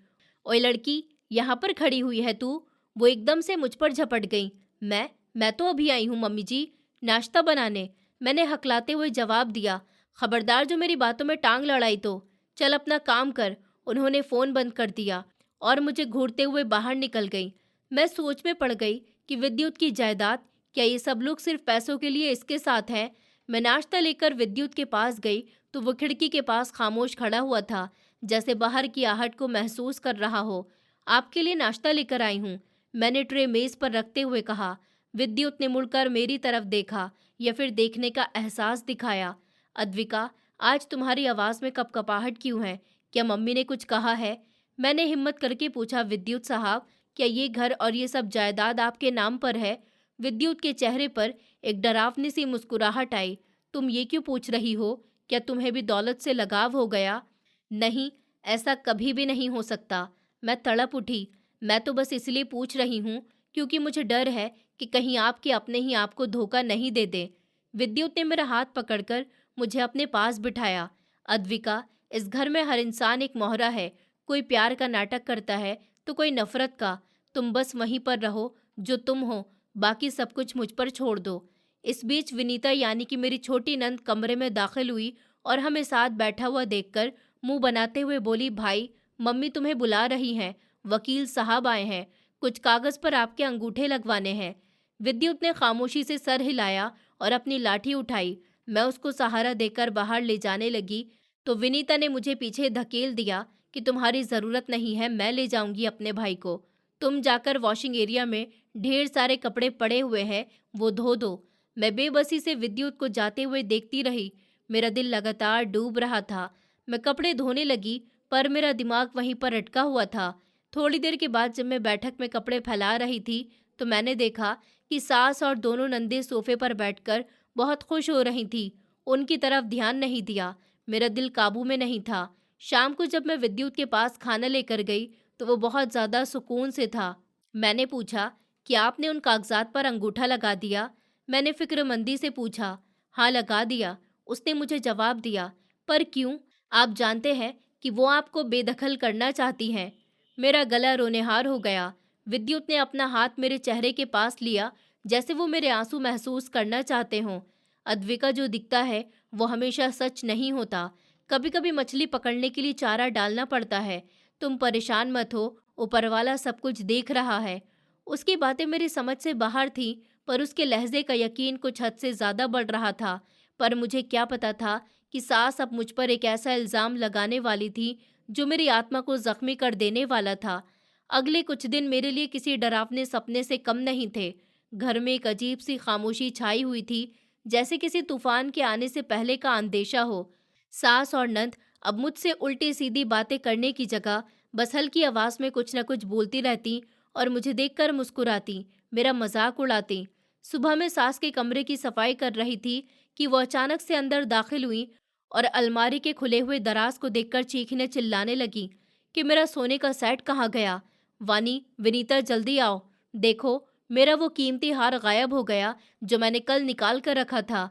ओए लड़की, यहाँ पर खड़ी हुई है तू? वो एकदम से मुझ पर झपट गई। मैं तो अभी आई हूँ मम्मी जी, नाश्ता बनाने, मैंने हकलाते हुए जवाब दिया। खबरदार जो मेरी बातों में टांग लड़ाई तो। चल अपना काम कर। उन्होंने फ़ोन बंद कर दिया और मुझे घूरते हुए बाहर निकल गई। मैं सोच में पड़ गई कि विद्युत की जायदाद, क्या ये सब लोग सिर्फ पैसों के लिए इसके साथ हैं? मैं नाश्ता लेकर विद्युत के पास गई तो वो खिड़की के पास खामोश खड़ा हुआ था, जैसे बाहर की आहट को महसूस कर रहा हो। आपके लिए नाश्ता लेकर आई हूँ, मैंने ट्रे मेज पर रखते हुए कहा। विद्युत ने मुड़कर मेरी तरफ देखा या फिर देखने का एहसास दिखाया। अद्विका, आज तुम्हारी आवाज़ में कपकपाहट क्यों है? क्या मम्मी ने कुछ कहा है? मैंने हिम्मत करके पूछा। विद्युत साहब, क्या ये घर और ये सब जायदाद आपके नाम पर है? विद्युत के चेहरे पर एक डरावनी सी मुस्कुराहट आई। तुम ये क्यों पूछ रही हो? क्या तुम्हें भी दौलत से लगाव हो गया? नहीं, ऐसा कभी भी नहीं हो सकता। मैं तड़प उठी। मैं तो बस इसलिए पूछ रही हूँ क्योंकि मुझे डर है कि कहीं आपके अपने ही आपको धोखा नहीं दे दें। विद्युत ने मेरा हाथ पकड़कर मुझे अपने पास बिठाया। अद्विका, इस घर में हर इंसान एक मोहरा है। कोई प्यार का नाटक करता है तो कोई नफरत का। तुम बस वहीं पर रहो जो तुम हो, बाकी सब कुछ मुझ पर छोड़ दो। इस बीच विनीता यानी कि मेरी छोटी नंद कमरे में दाखिल हुई और हमें साथ बैठा हुआ देखकर मुंह बनाते हुए बोली, भाई, मम्मी तुम्हें बुला रही हैं, वकील साहब आए हैं, कुछ कागज पर आपके अंगूठे लगवाने हैं। विद्युत ने खामोशी से सर हिलाया और अपनी लाठी उठाई। मैं उसको सहारा देकर बाहर ले जाने लगी तो विनीता ने मुझे पीछे धकेल दिया कि तुम्हारी ज़रूरत नहीं है, मैं ले जाऊंगी अपने भाई को। तुम जाकर वॉशिंग एरिया में ढेर सारे कपड़े पड़े हुए हैं, वो धो दो। मैं बेबसी से विद्युत को जाते हुए देखती रही। मेरा दिल लगातार डूब रहा था। मैं कपड़े धोने लगी पर मेरा दिमाग वहीं पर अटका हुआ था। थोड़ी देर के बाद जब मैं बैठक में कपड़े फैला रही थी तो मैंने देखा कि सास और दोनों नंदे सोफे पर बैठकर बहुत खुश हो रही थी। उनकी तरफ ध्यान नहीं दिया। मेरा दिल काबू में नहीं था। शाम को जब मैं विद्युत के पास खाना लेकर गई तो वो बहुत ज़्यादा सुकून से था। मैंने पूछा, क्या आपने उन कागजात पर अंगूठा लगा दिया? मैंने फिक्रमंदी से पूछा। हाँ, लगा दिया, उसने मुझे जवाब दिया। पर क्यों? आप जानते हैं कि वो आपको बेदखल करना चाहती हैं। मेरा गला रोनेहार हो गया। विद्युत ने अपना हाथ मेरे चेहरे के पास लिया, जैसे वो मेरे आंसू महसूस करना चाहते हों। अद्विका, जो दिखता है वो हमेशा सच नहीं होता। कभी कभी मछली पकड़ने के लिए चारा डालना पड़ता है। तुम परेशान मत हो, ऊपर वाला सब कुछ देख रहा है। उसकी बातें मेरी समझ से बाहर थी, पर उसके लहजे का यकीन कुछ हद से ज़्यादा बढ़ रहा था। पर मुझे क्या पता था कि सास अब मुझ पर एक ऐसा इल्ज़ाम लगाने वाली थी जो मेरी आत्मा को जख्मी कर देने वाला था। अगले कुछ दिन मेरे लिए किसी डरावने सपने से कम नहीं थे। घर में एक अजीब सी खामोशी छाई हुई थी, जैसे किसी तूफान के आने से पहले का अंदेशा हो। सास और नंद अब मुझसे उल्टी सीधी बातें करने की जगह बस हल्की आवाज़ में कुछ न कुछ बोलती रहती और मुझे देखकर मुस्कुराती, मेरा मजाक उड़ाती। सुबह में सास के कमरे की सफाई कर रही थी कि वो अचानक से अंदर दाखिल हुई और अलमारी के खुले हुए दराज को देखकर चीखने चिल्लाने लगी कि मेरा सोने का सेट कहाँ गया। वानी, विनीता, जल्दी आओ, देखो, मेरा वो कीमती हार गायब हो गया जो मैंने कल निकाल कर रखा था।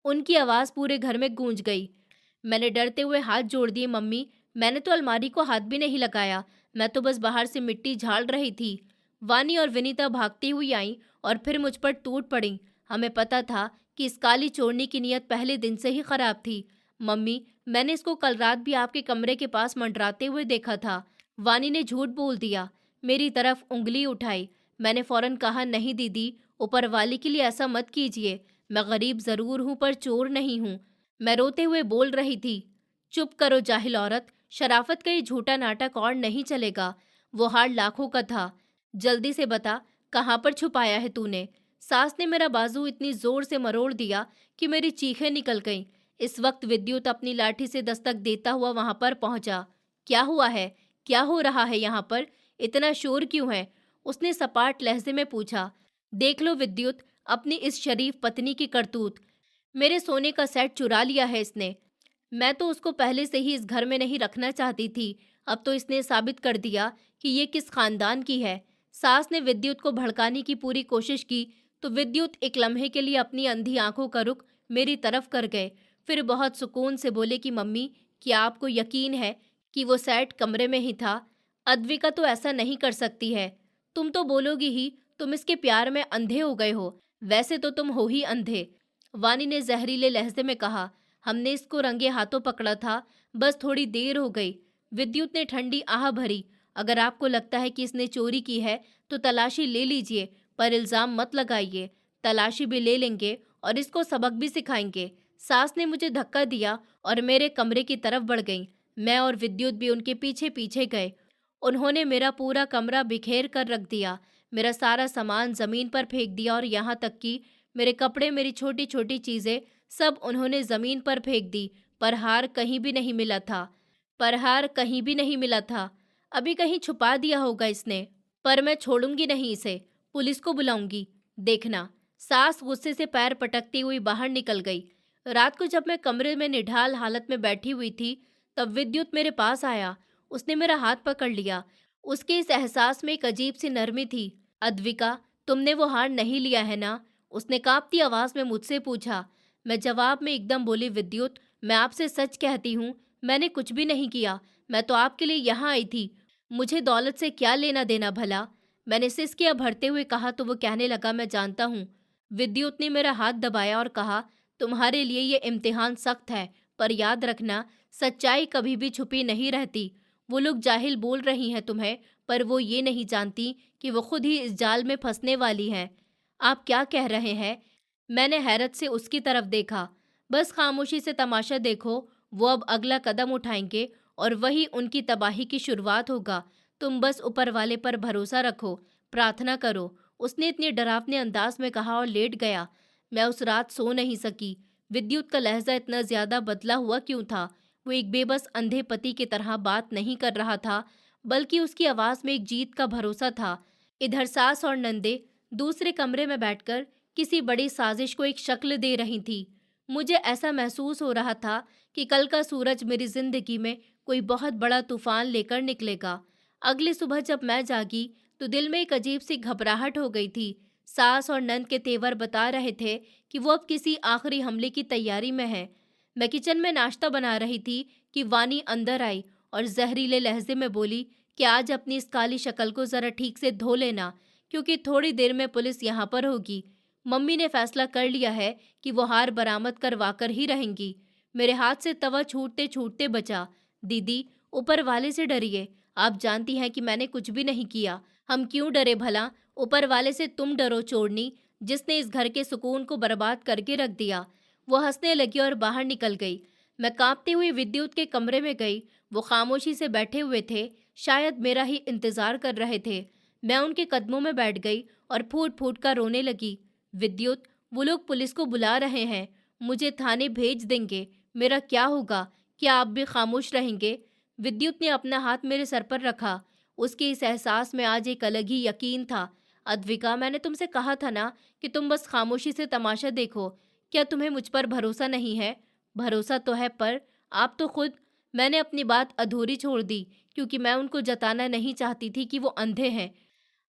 उनकी आवाज़ पूरे घर में गूंज गई। मैंने डरते हुए हाथ जोड़ दिए। मम्मी, मैंने तो अलमारी को हाथ भी नहीं लगाया, मैं तो बस बाहर से मिट्टी झाड़ रही थी। वानी और विनीता भागती हुई आईं और फिर मुझ पर टूट पड़ीं। हमें पता था कि इस काली चोरनी की नीयत पहले दिन से ही खराब थी। मम्मी, मैंने इसको कल रात भी आपके कमरे के पास मंडराते हुए देखा था। वानी ने झूठ बोल दिया। मेरी तरफ उंगली उठाई। मैंने फौरन कहा, नहीं दीदी, ऊपर वाले के लिए ऐसा मत कीजिए। मैं गरीब ज़रूर हूँ पर चोर नहीं हूँ। मैं रोते हुए बोल रही थी। चुप करो जाहिल औरत, शराफत का ये झूठा नाटक और नहीं चलेगा। वो हार लाखों का था। जल्दी से बता, कहाँ पर छुपाया है तूने? सास ने मेरा बाजू इतनी जोर से मरोड़ दिया कि मेरी चीखें निकल गईं। इस वक्त विद्युत अपनी लाठी से दस्तक देता हुआ वहां पर पहुंचा। क्या हुआ है? क्या हो रहा है यहाँ पर? इतना शोर क्यों है? उसने सपाट लहजे में पूछा। देख लो विद्युत, अपनी इस शरीफ पत्नी की करतूत। मेरे सोने का सेट चुरा लिया है इसने। मैं तो उसको पहले से ही इस घर में नहीं रखना चाहती थी। अब तो इसने साबित कर दिया कि ये किस खानदान की है। सास ने विद्युत को भड़काने की पूरी कोशिश की तो विद्युत एक लम्हे के लिए अपनी अंधी आंखों का रुख मेरी तरफ कर गए। फिर बहुत सुकून से बोले कि मम्मी, क्या आपको यकीन है कि वो सेट कमरे में ही था? अद्विका तो ऐसा नहीं कर सकती है। तुम तो बोलोगी ही, तुम इसके प्यार में अंधे हो गए हो। वैसे तो तुम हो ही अंधे, वानी ने जहरीले लहजे में कहा। हमने इसको रंगे हाथों पकड़ा था, बस थोड़ी देर हो गई। विद्युत ने ठंडी आह भरी। अगर आपको लगता है कि इसने चोरी की है तो तलाशी ले लीजिए, पर इल्ज़ाम मत लगाइए। तलाशी भी ले लेंगे और इसको सबक भी सिखाएंगे। सास ने मुझे धक्का दिया और मेरे कमरे की तरफ बढ़ गई। मैं और विद्युत भी उनके पीछे पीछे गए। उन्होंने मेरा पूरा कमरा बिखेर कर रख दिया। मेरा सारा सामान ज़मीन पर फेंक दिया और यहाँ तक कि मेरे कपड़े, मेरी छोटी छोटी चीज़ें सब उन्होंने ज़मीन पर फेंक दी। पर हार कहीं भी नहीं मिला था। पर हार कहीं भी नहीं मिला था। अभी कहीं छुपा दिया होगा इसने। पर मैं छोड़ूंगी नहीं इसे, पुलिस को बुलाऊंगी, देखना। सास गुस्से से पैर पटकती हुई बाहर निकल गई। रात को जब मैं कमरे में निढाल हालत में बैठी हुई थी तब विद्युत मेरे पास आया। उसने मेरा हाथ पकड़ लिया। उसके इस एहसास में एक अजीब सी नरमी थी। अद्विका, तुमने वो हार नहीं लिया है ना? उसने कांपती आवाज में मुझसे पूछा। मैं जवाब में एकदम बोली, विद्युत, मैं आपसे सच कहती हूँ, मैंने कुछ भी नहीं किया। मैं तो आपके लिए यहाँ आई थी। मुझे दौलत से क्या लेना देना भला? मैंने सिसकियाँ भरते हुए कहा तो वो कहने लगा, मैं जानता हूँ। विद्युत ने मेरा हाथ दबाया और कहा, तुम्हारे लिए ये इम्तिहान सख्त है, पर याद रखना, सच्चाई कभी भी छुपी नहीं रहती। वो लोग जाहिल बोल रही हैं तुम्हें, पर वो ये नहीं जानती कि वो खुद ही इस जाल में फंसने वाली हैं। आप क्या कह रहे हैं? मैंने हैरत से उसकी तरफ देखा। बस खामोशी से तमाशा देखो, वो अब अगला कदम उठाएंगे और वही उनकी तबाही की शुरुआत होगा। तुम बस ऊपर वाले पर भरोसा रखो, प्रार्थना करो। उसने इतने डरावने अंदाज में कहा और लेट गया। मैं उस रात सो नहीं सकी। विद्युत का लहजा इतना ज्यादा बदला हुआ क्यों था? वो एक बेबस अंधे पति की तरह बात नहीं कर रहा था, बल्कि उसकी आवाज़ में एक जीत का भरोसा था। इधर सास और नंदे दूसरे कमरे में बैठकर किसी बड़ी साजिश को एक शक्ल दे रही थी। मुझे ऐसा महसूस हो रहा था कि कल का सूरज मेरी जिंदगी में कोई बहुत बड़ा तूफान लेकर निकलेगा। अगली सुबह जब मैं जागी तो दिल में एक अजीब सी घबराहट हो गई थी। सास और नंद के तेवर बता रहे थे कि वो अब किसी आखिरी हमले की तैयारी में है। मैं किचन में नाश्ता बना रही थी कि वानी अंदर आई और जहरीले लहजे में बोली कि आज अपनी इस काली शक्ल को जरा ठीक से धो लेना, क्योंकि थोड़ी देर में पुलिस यहाँ पर होगी। मम्मी ने फैसला कर लिया है कि वो हार बरामद करवा कर ही रहेंगी। मेरे हाथ से तवा छूटते छूटते बचा। दीदी, ऊपर वाले से डरिए। आप जानती हैं कि मैंने कुछ भी नहीं किया। हम क्यों डरे भला? ऊपर वाले से तुम डरो चोरनी, जिसने इस घर के सुकून को बर्बाद करके रख दिया। वो हंसने लगी और बाहर निकल गई। मैं कांपते हुए विद्युत के कमरे में गई। वो खामोशी से बैठे हुए थे, शायद मेरा ही इंतजार कर रहे थे। मैं उनके कदमों में बैठ गई और फूट फूट कर रोने लगी। विद्युत, वो लोग पुलिस को बुला रहे हैं, मुझे थाने भेज देंगे। मेरा क्या होगा? क्या आप भी खामोश रहेंगे? विद्युत ने अपना हाथ मेरे सर पर रखा। उसके इस एहसास में आज एक अलग ही यकीन था। अद्विका, मैंने तुमसे कहा था ना कि तुम बस खामोशी से तमाशा देखो। क्या तुम्हें मुझ पर भरोसा नहीं है? भरोसा तो है, पर आप तो खुद। मैंने अपनी बात अधूरी छोड़ दी क्योंकि मैं उनको जताना नहीं चाहती थी कि वो अंधे हैं।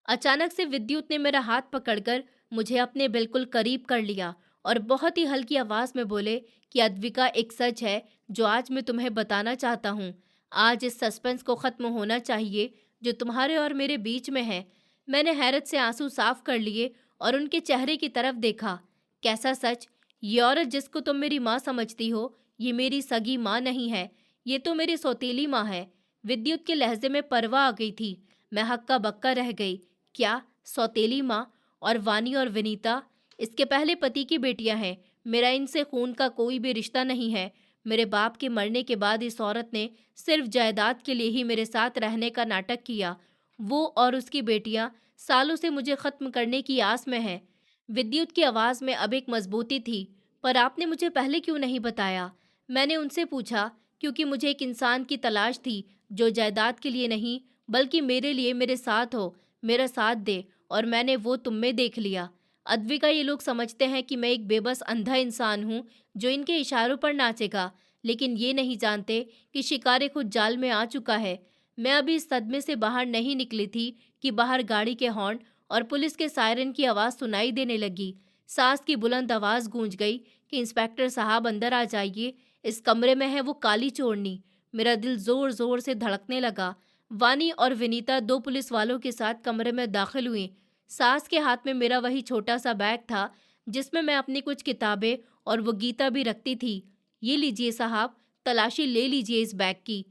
अचानक से विद्युत ने मेरा हाथ पकड़कर मुझे अपने बिल्कुल करीब कर लिया और बहुत ही हल्की आवाज में बोले कि अद्विका, एक सच है जो आज मैं तुम्हें बताना चाहता हूँ। आज इस सस्पेंस को खत्म होना चाहिए जो तुम्हारे और मेरे बीच में है। मैंने हैरत से आंसू साफ कर लिए और उनके चेहरे की तरफ देखा। कैसा सच? ये औरत जिसको तुम मेरी माँ समझती हो, ये मेरी सगी माँ नहीं है, ये तो मेरी सौतेली माँ है। विद्युत के लहजे में परवाह आ गई थी। मैं हक्का बक्का रह गई। क्या सौतेली माँ? और वानी और विनीता इसके पहले पति की बेटियां हैं। मेरा इनसे खून का कोई भी रिश्ता नहीं है। मेरे बाप के मरने के बाद इस औरत ने सिर्फ जायदाद के लिए ही मेरे साथ रहने का नाटक किया। वो और उसकी बेटियां सालों से मुझे खत्म करने की आस में है। विद्युत की आवाज में अब एक मजबूती थी। पर आपने मुझे पहले क्यों नहीं बताया? मैंने उनसे पूछा। क्योंकि मुझे एक इंसान की तलाश थी जो जायदाद के लिए नहीं बल्कि मेरे लिए मेरे साथ हो, मेरा साथ दे, और मैंने वो तुम में देख लिया। अद्विका, ये लोग समझते हैं कि मैं एक बेबस अंधा इंसान हूँ जो इनके इशारों पर नाचेगा, लेकिन ये नहीं जानते कि शिकारे खुद जाल में आ चुका है। मैं अभी इस सदमे से बाहर नहीं निकली थी कि बाहर गाड़ी के हॉर्न और पुलिस के सायरन की आवाज़ सुनाई देने लगी। सास की बुलंद आवाज़ गूंज गई कि इंस्पेक्टर साहब अंदर आ जाइए, इस कमरे में है वो काली चोरनी। मेरा दिल जोर जोर से धड़कने लगा। वानी और विनीता दो पुलिस वालों के साथ कमरे में दाखिल हुई। सास के हाथ में मेरा वही छोटा सा बैग था जिसमें मैं अपनी कुछ किताबें और वो गीता भी रखती थी। ये लीजिए साहब, तलाशी ले लीजिए इस बैग की।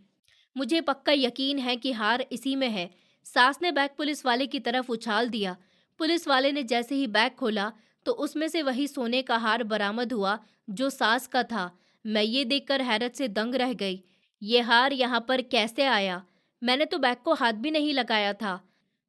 मुझे पक्का यकीन है कि हार इसी में है। सास ने बैग पुलिस वाले की तरफ उछाल दिया। पुलिस वाले ने जैसे ही बैग खोला तो उसमें से वही सोने का हार बरामद हुआ जो सास का था। मैं ये देखकर हैरत से दंग रह गई। ये हार यहाँ पर कैसे आया? मैंने तो बैग को हाथ भी नहीं लगाया था।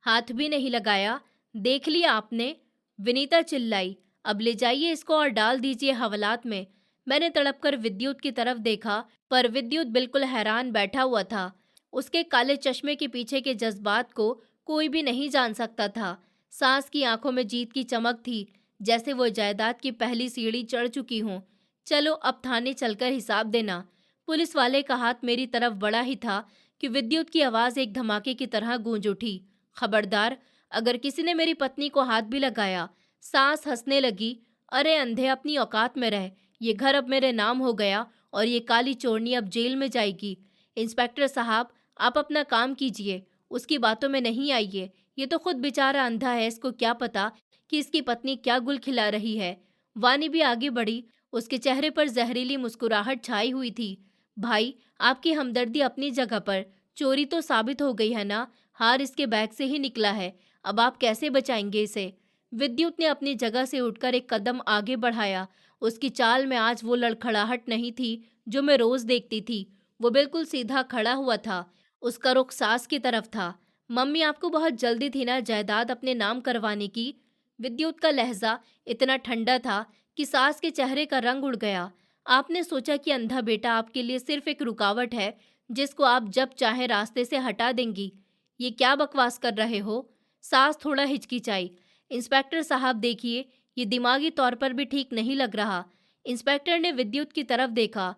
हाथ भी नहीं लगाया? देख लिया आपने? विनीता चिल्लाई। अब ले जाइए इसको और डाल दीजिए हवालात में। मैंने तड़पकर विद्युत की तरफ देखा, पर विद्युत बिल्कुल हैरान बैठा हुआ था। उसके काले चश्मे के पीछे के जज्बात को कोई भी नहीं जान सकता था। सास की आंखों में जीत की चमक थी, जैसे वो जायदाद की पहली सीढ़ी चढ़ चुकी हूँ। चलो अब थाने चलकर हिसाब देना। पुलिस वाले का हाथ मेरी तरफ बढ़ा ही था कि विद्युत की आवाज़ एक धमाके की तरह गूंज उठी। खबरदार, अगर किसी ने मेरी पत्नी को हाथ भी लगाया। सास हंसने लगी। अरे अंधे, अपनी औकात में रह। ये घर अब मेरे नाम हो गया और ये काली चोरनी अब जेल में जाएगी। इंस्पेक्टर साहब, आप अपना काम कीजिए, उसकी बातों में नहीं आइए। ये तो खुद बेचारा अंधा है, इसको क्या पता कि इसकी पत्नी क्या गुल खिला रही है। वानी भी आगे बढ़ी। उसके चेहरे पर जहरीली मुस्कुराहट छाई हुई थी। भाई, आपकी हमदर्दी अपनी जगह पर, चोरी तो साबित हो गई है ना। हार इसके बैग से ही निकला है। अब आप कैसे बचाएंगे इसे? विद्युत ने अपनी जगह से उठकर एक कदम आगे बढ़ाया। उसकी चाल में आज वो लड़खड़ाहट नहीं थी जो मैं रोज देखती थी। वो बिल्कुल सीधा खड़ा हुआ था। उसका रुख सास की तरफ था। मम्मी, आपको बहुत जल्दी थी ना जायदाद अपने नाम करवाने की? विद्युत का लहजा इतना ठंडा था कि सास के चेहरे का रंग उड़ गया। आपने सोचा कि अंधा बेटा आपके लिए सिर्फ एक रुकावट है जिसको आप जब चाहे रास्ते से हटा देंगी। ये क्या बकवास कर रहे हो? सास थोड़ा हिचकिचाई। इंस्पेक्टर साहब देखिए, ये दिमागी तौर पर भी ठीक नहीं लग रहा। इंस्पेक्टर ने विद्युत की तरफ देखा।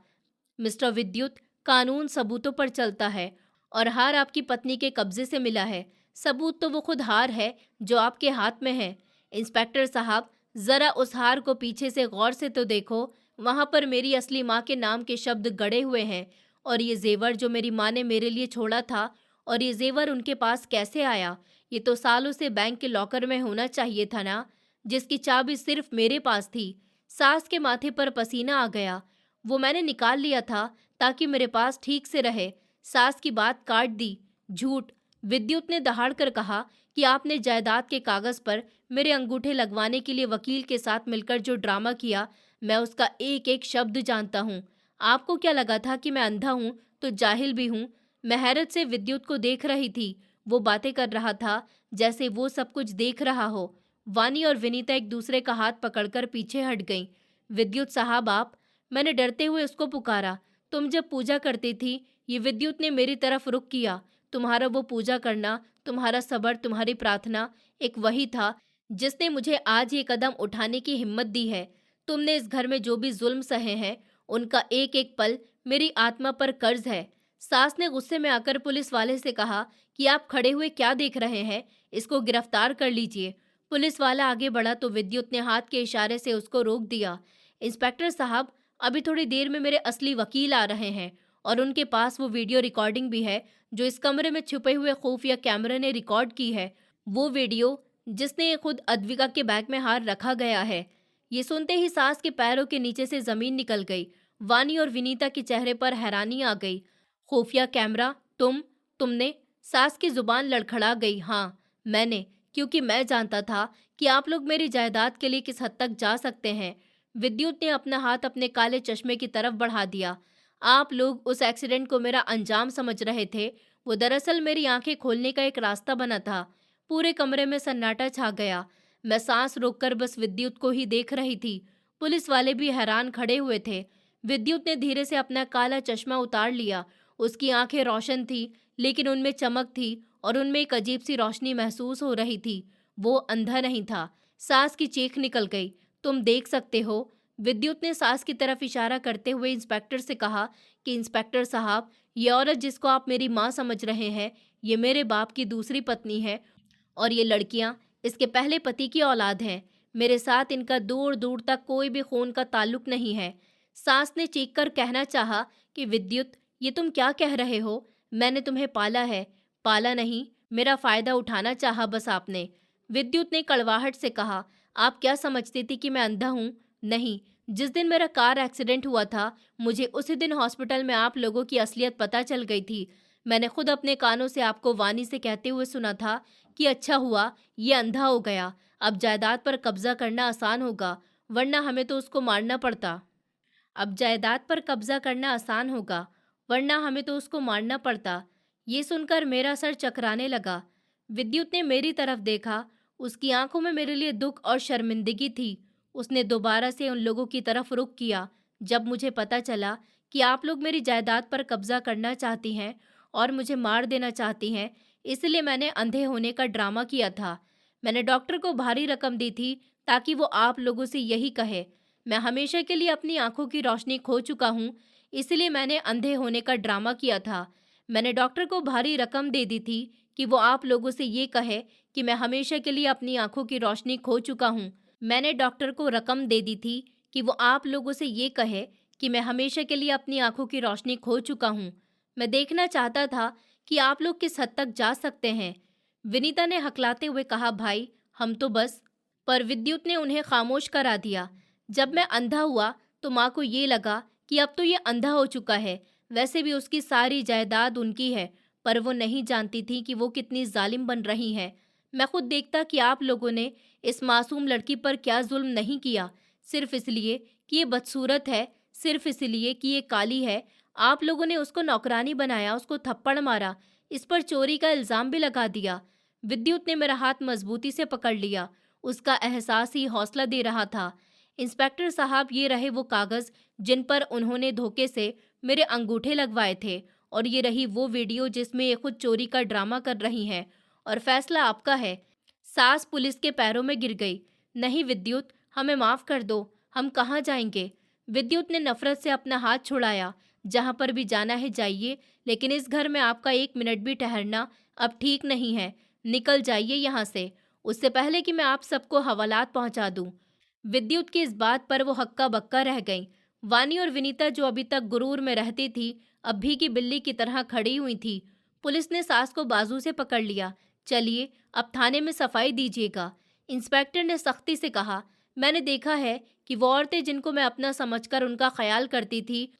मिस्टर विद्युत, कानून सबूतों पर चलता है और हार आपकी पत्नी के कब्जे से मिला है। सबूत तो वो खुद हार है जो आपके हाथ में है। इंस्पेक्टर साहब, जरा उस हार को पीछे से गौर से तो देखो। वहां पर मेरी असली माँ के नाम के शब्द गड़े हुए हैं। और ये जेवर जो मेरी माँ ने मेरे लिए छोड़ा था, और ये जेवर उनके पास कैसे आया? ये तो सालों से बैंक के लॉकर में होना चाहिए था ना, जिसकी चाबी सिर्फ मेरे पास थी। सास के माथे पर पसीना आ गया। वो मैंने निकाल लिया था ताकि मेरे पास ठीक से रहे। सास की बात काट दी। झूठ! विद्युत ने दहाड़ कर कहा कि आपने जायदाद के कागज पर मेरे अंगूठे लगवाने के लिए वकील के साथ मिलकर जो ड्रामा किया, मैं उसका एक एक शब्द जानता हूँ। आपको क्या लगा था कि मैं अंधा हूँ तो जाहिल भी हूँ? मैं हैरत से विद्युत को देख रही थी। वो बातें कर रहा था जैसे वो सब कुछ देख रहा हो। वानी और विनीता एक दूसरे का हाथ पकड़कर पीछे हट गईं। विद्युत साहब, आप? मैंने डरते हुए उसको पुकारा। तुम जब पूजा करती थी, ये विद्युत ने मेरी तरफ रुख किया। तुम्हारा वो पूजा करना, तुम्हारा सब्र, तुम्हारी प्रार्थना, एक वही था जिसने मुझे आज ये कदम उठाने की हिम्मत दी है। तुमने इस घर में जो भी जुल्म सहे हैं, उनका एक एक पल मेरी आत्मा पर कर्ज है। सास ने गुस्से में आकर पुलिस वाले से कहा कि आप खड़े हुए क्या देख रहे हैं? इसको गिरफ्तार कर लीजिए। पुलिस वाला आगे बढ़ा तो विद्युत ने हाथ के इशारे से उसको रोक दिया। इंस्पेक्टर साहब, अभी थोड़ी देर में मेरे असली वकील आ रहे हैं और उनके पास वो वीडियो रिकॉर्डिंग भी है जो इस कमरे में छुपे हुए खुफिया कैमरे ने रिकॉर्ड की है। वो वीडियो जिसने खुद अद्विका के बैग में हार रखा गया है। ये सुनते ही सास के पैरों के नीचे से जमीन निकल गई। वानी और विनीता के चेहरे पर हैरानी आ गई। खुफिया कैमरा? तुमने? सास की जुबान लड़खड़ा गई। हाँ, मैंने, क्योंकि मैं जानता था कि आप लोग मेरी जायदाद के लिए किस हद तक जा सकते हैं। विद्युत ने अपना हाथ अपने काले चश्मे की तरफ बढ़ा दिया। आप लोग उस एक्सीडेंट को मेरा अंजाम समझ रहे थे। वो दरअसल मेरी आंखें खोलने का एक रास्ता बना था। पूरे कमरे में सन्नाटा छा गया। मैं सांस रोककर बस विद्युत को ही देख रही थी। पुलिस वाले भी हैरान खड़े हुए थे। विद्युत ने धीरे से अपना काला चश्मा उतार लिया। उसकी आंखें रोशन थी, लेकिन उनमें चमक थी और उनमें एक अजीब सी रोशनी महसूस हो रही थी। वो अंधा नहीं था। सास की चीख निकल गई। तुम देख सकते हो? विद्युत ने सास की तरफ इशारा करते हुए इंस्पेक्टर से कहा कि इंस्पेक्टर साहब, ये औरत जिसको आप मेरी माँ समझ रहे हैं, ये मेरे बाप की दूसरी पत्नी है और ये लड़कियां इसके पहले पति की औलाद हैं। मेरे साथ इनका दूर दूर तक कोई भी खून का ताल्लुक नहीं है। सास ने चीख कर कहना चाहा कि विद्युत, ये तुम क्या कह रहे हो? मैंने तुम्हें पाला है। पाला नहीं, मेरा फायदा उठाना चाहा बस आपने। विद्युत ने कड़वाहट से कहा, आप क्या समझती थी कि मैं अंधा हूँ? नहीं, जिस दिन मेरा कार एक्सीडेंट हुआ था, मुझे उसी दिन हॉस्पिटल में आप लोगों की असलियत पता चल गई थी। मैंने खुद अपने कानों से आपको वानी से कहते हुए सुना था कि अच्छा हुआ ये अंधा हो गया, अब जायदाद पर कब्जा करना आसान होगा, वरना हमें तो उसको मारना पड़ता। अब जायदाद पर कब्जा करना आसान होगा, वरना हमें तो उसको मारना पड़ता। ये सुनकर मेरा सर चकराने लगा। विद्युत ने मेरी तरफ देखा। उसकी आंखों में मेरे लिए दुख और शर्मिंदगी थी। उसने दोबारा से उन लोगों की तरफ रुख किया। जब मुझे पता चला कि आप लोग मेरी जायदाद पर कब्जा करना चाहती हैं और मुझे मार देना चाहती हैं, इसलिए मैंने अंधे होने का ड्रामा किया था। मैंने डॉक्टर को भारी रकम दी थी ताकि वो आप लोगों से यही कहे। मैं हमेशा के लिए अपनी आंखों की रोशनी खो चुका हूँ, इसलिए मैंने अंधे होने का ड्रामा किया था। मैंने डॉक्टर को भारी रकम दे दी थी कि वो आप लोगों से ये कहे कि मैं हमेशा के लिए अपनी आंखों की रोशनी खो चुका हूँ। मैंने डॉक्टर को रकम दे दी थी कि वो आप लोगों से ये कहे कि मैं हमेशा के लिए अपनी आंखों की रोशनी खो चुका हूँ। मैं देखना चाहता था कि आप लोग किस हद तक जा सकते हैं। विनीता ने हकलाते हुए कहा, भाई हम तो बस। पर विद्युत ने उन्हें खामोश करा दिया। जब मैं अंधा हुआ तो माँ को ये लगा कि अब तो ये अंधा हो चुका है। वैसे भी उसकी सारी जायदाद उनकी है, पर वो नहीं जानती थी कि वो कितनी जालिम बन रही हैं। मैं खुद देखता कि आप लोगों ने इस मासूम लड़की पर क्या जुल्म नहीं किया, सिर्फ इसलिए कि ये बदसूरत है, सिर्फ इसलिए कि ये काली है। आप लोगों ने उसको नौकरानी बनाया, उसको थप्पड़ मारा, इस पर चोरी का इल्ज़ाम भी लगा दिया। विद्युत ने मेरा हाथ मजबूती से पकड़ लिया। उसका एहसास ही हौसला दे रहा था। इंस्पेक्टर साहब, ये रहे वो कागज़ जिन पर उन्होंने धोखे से मेरे अंगूठे लगवाए थे और ये रही वो वीडियो जिसमें ये खुद चोरी का ड्रामा कर रही हैं और फैसला आपका है। सास पुलिस के पैरों में गिर गई। नहीं विद्युत, हमें माफ कर दो, हम कहाँ जाएंगे। विद्युत ने नफरत से अपना हाथ छुड़ाया। जहाँ पर भी जाना है जाइए, लेकिन इस घर में आपका 1 मिनट भी ठहरना अब ठीक नहीं है। निकल जाइए यहाँ से, उससे पहले कि मैं आप सबको हवालात पहुँचा दूँ। विद्युत की इस बात पर वो हक्का बक्का रह गईं। वानी और विनीता जो अभी तक गुरूर में रहती थी, अब भी की बिल्ली की तरह खड़ी हुई थी। पुलिस ने सास को बाजू से पकड़ लिया। चलिए, अब थाने में सफाई दीजिएगा। इंस्पेक्टर ने सख्ती से कहा। मैंने देखा है कि वो औरतें जिनको मैं अपना समझकर उनका ख्याल करती थी,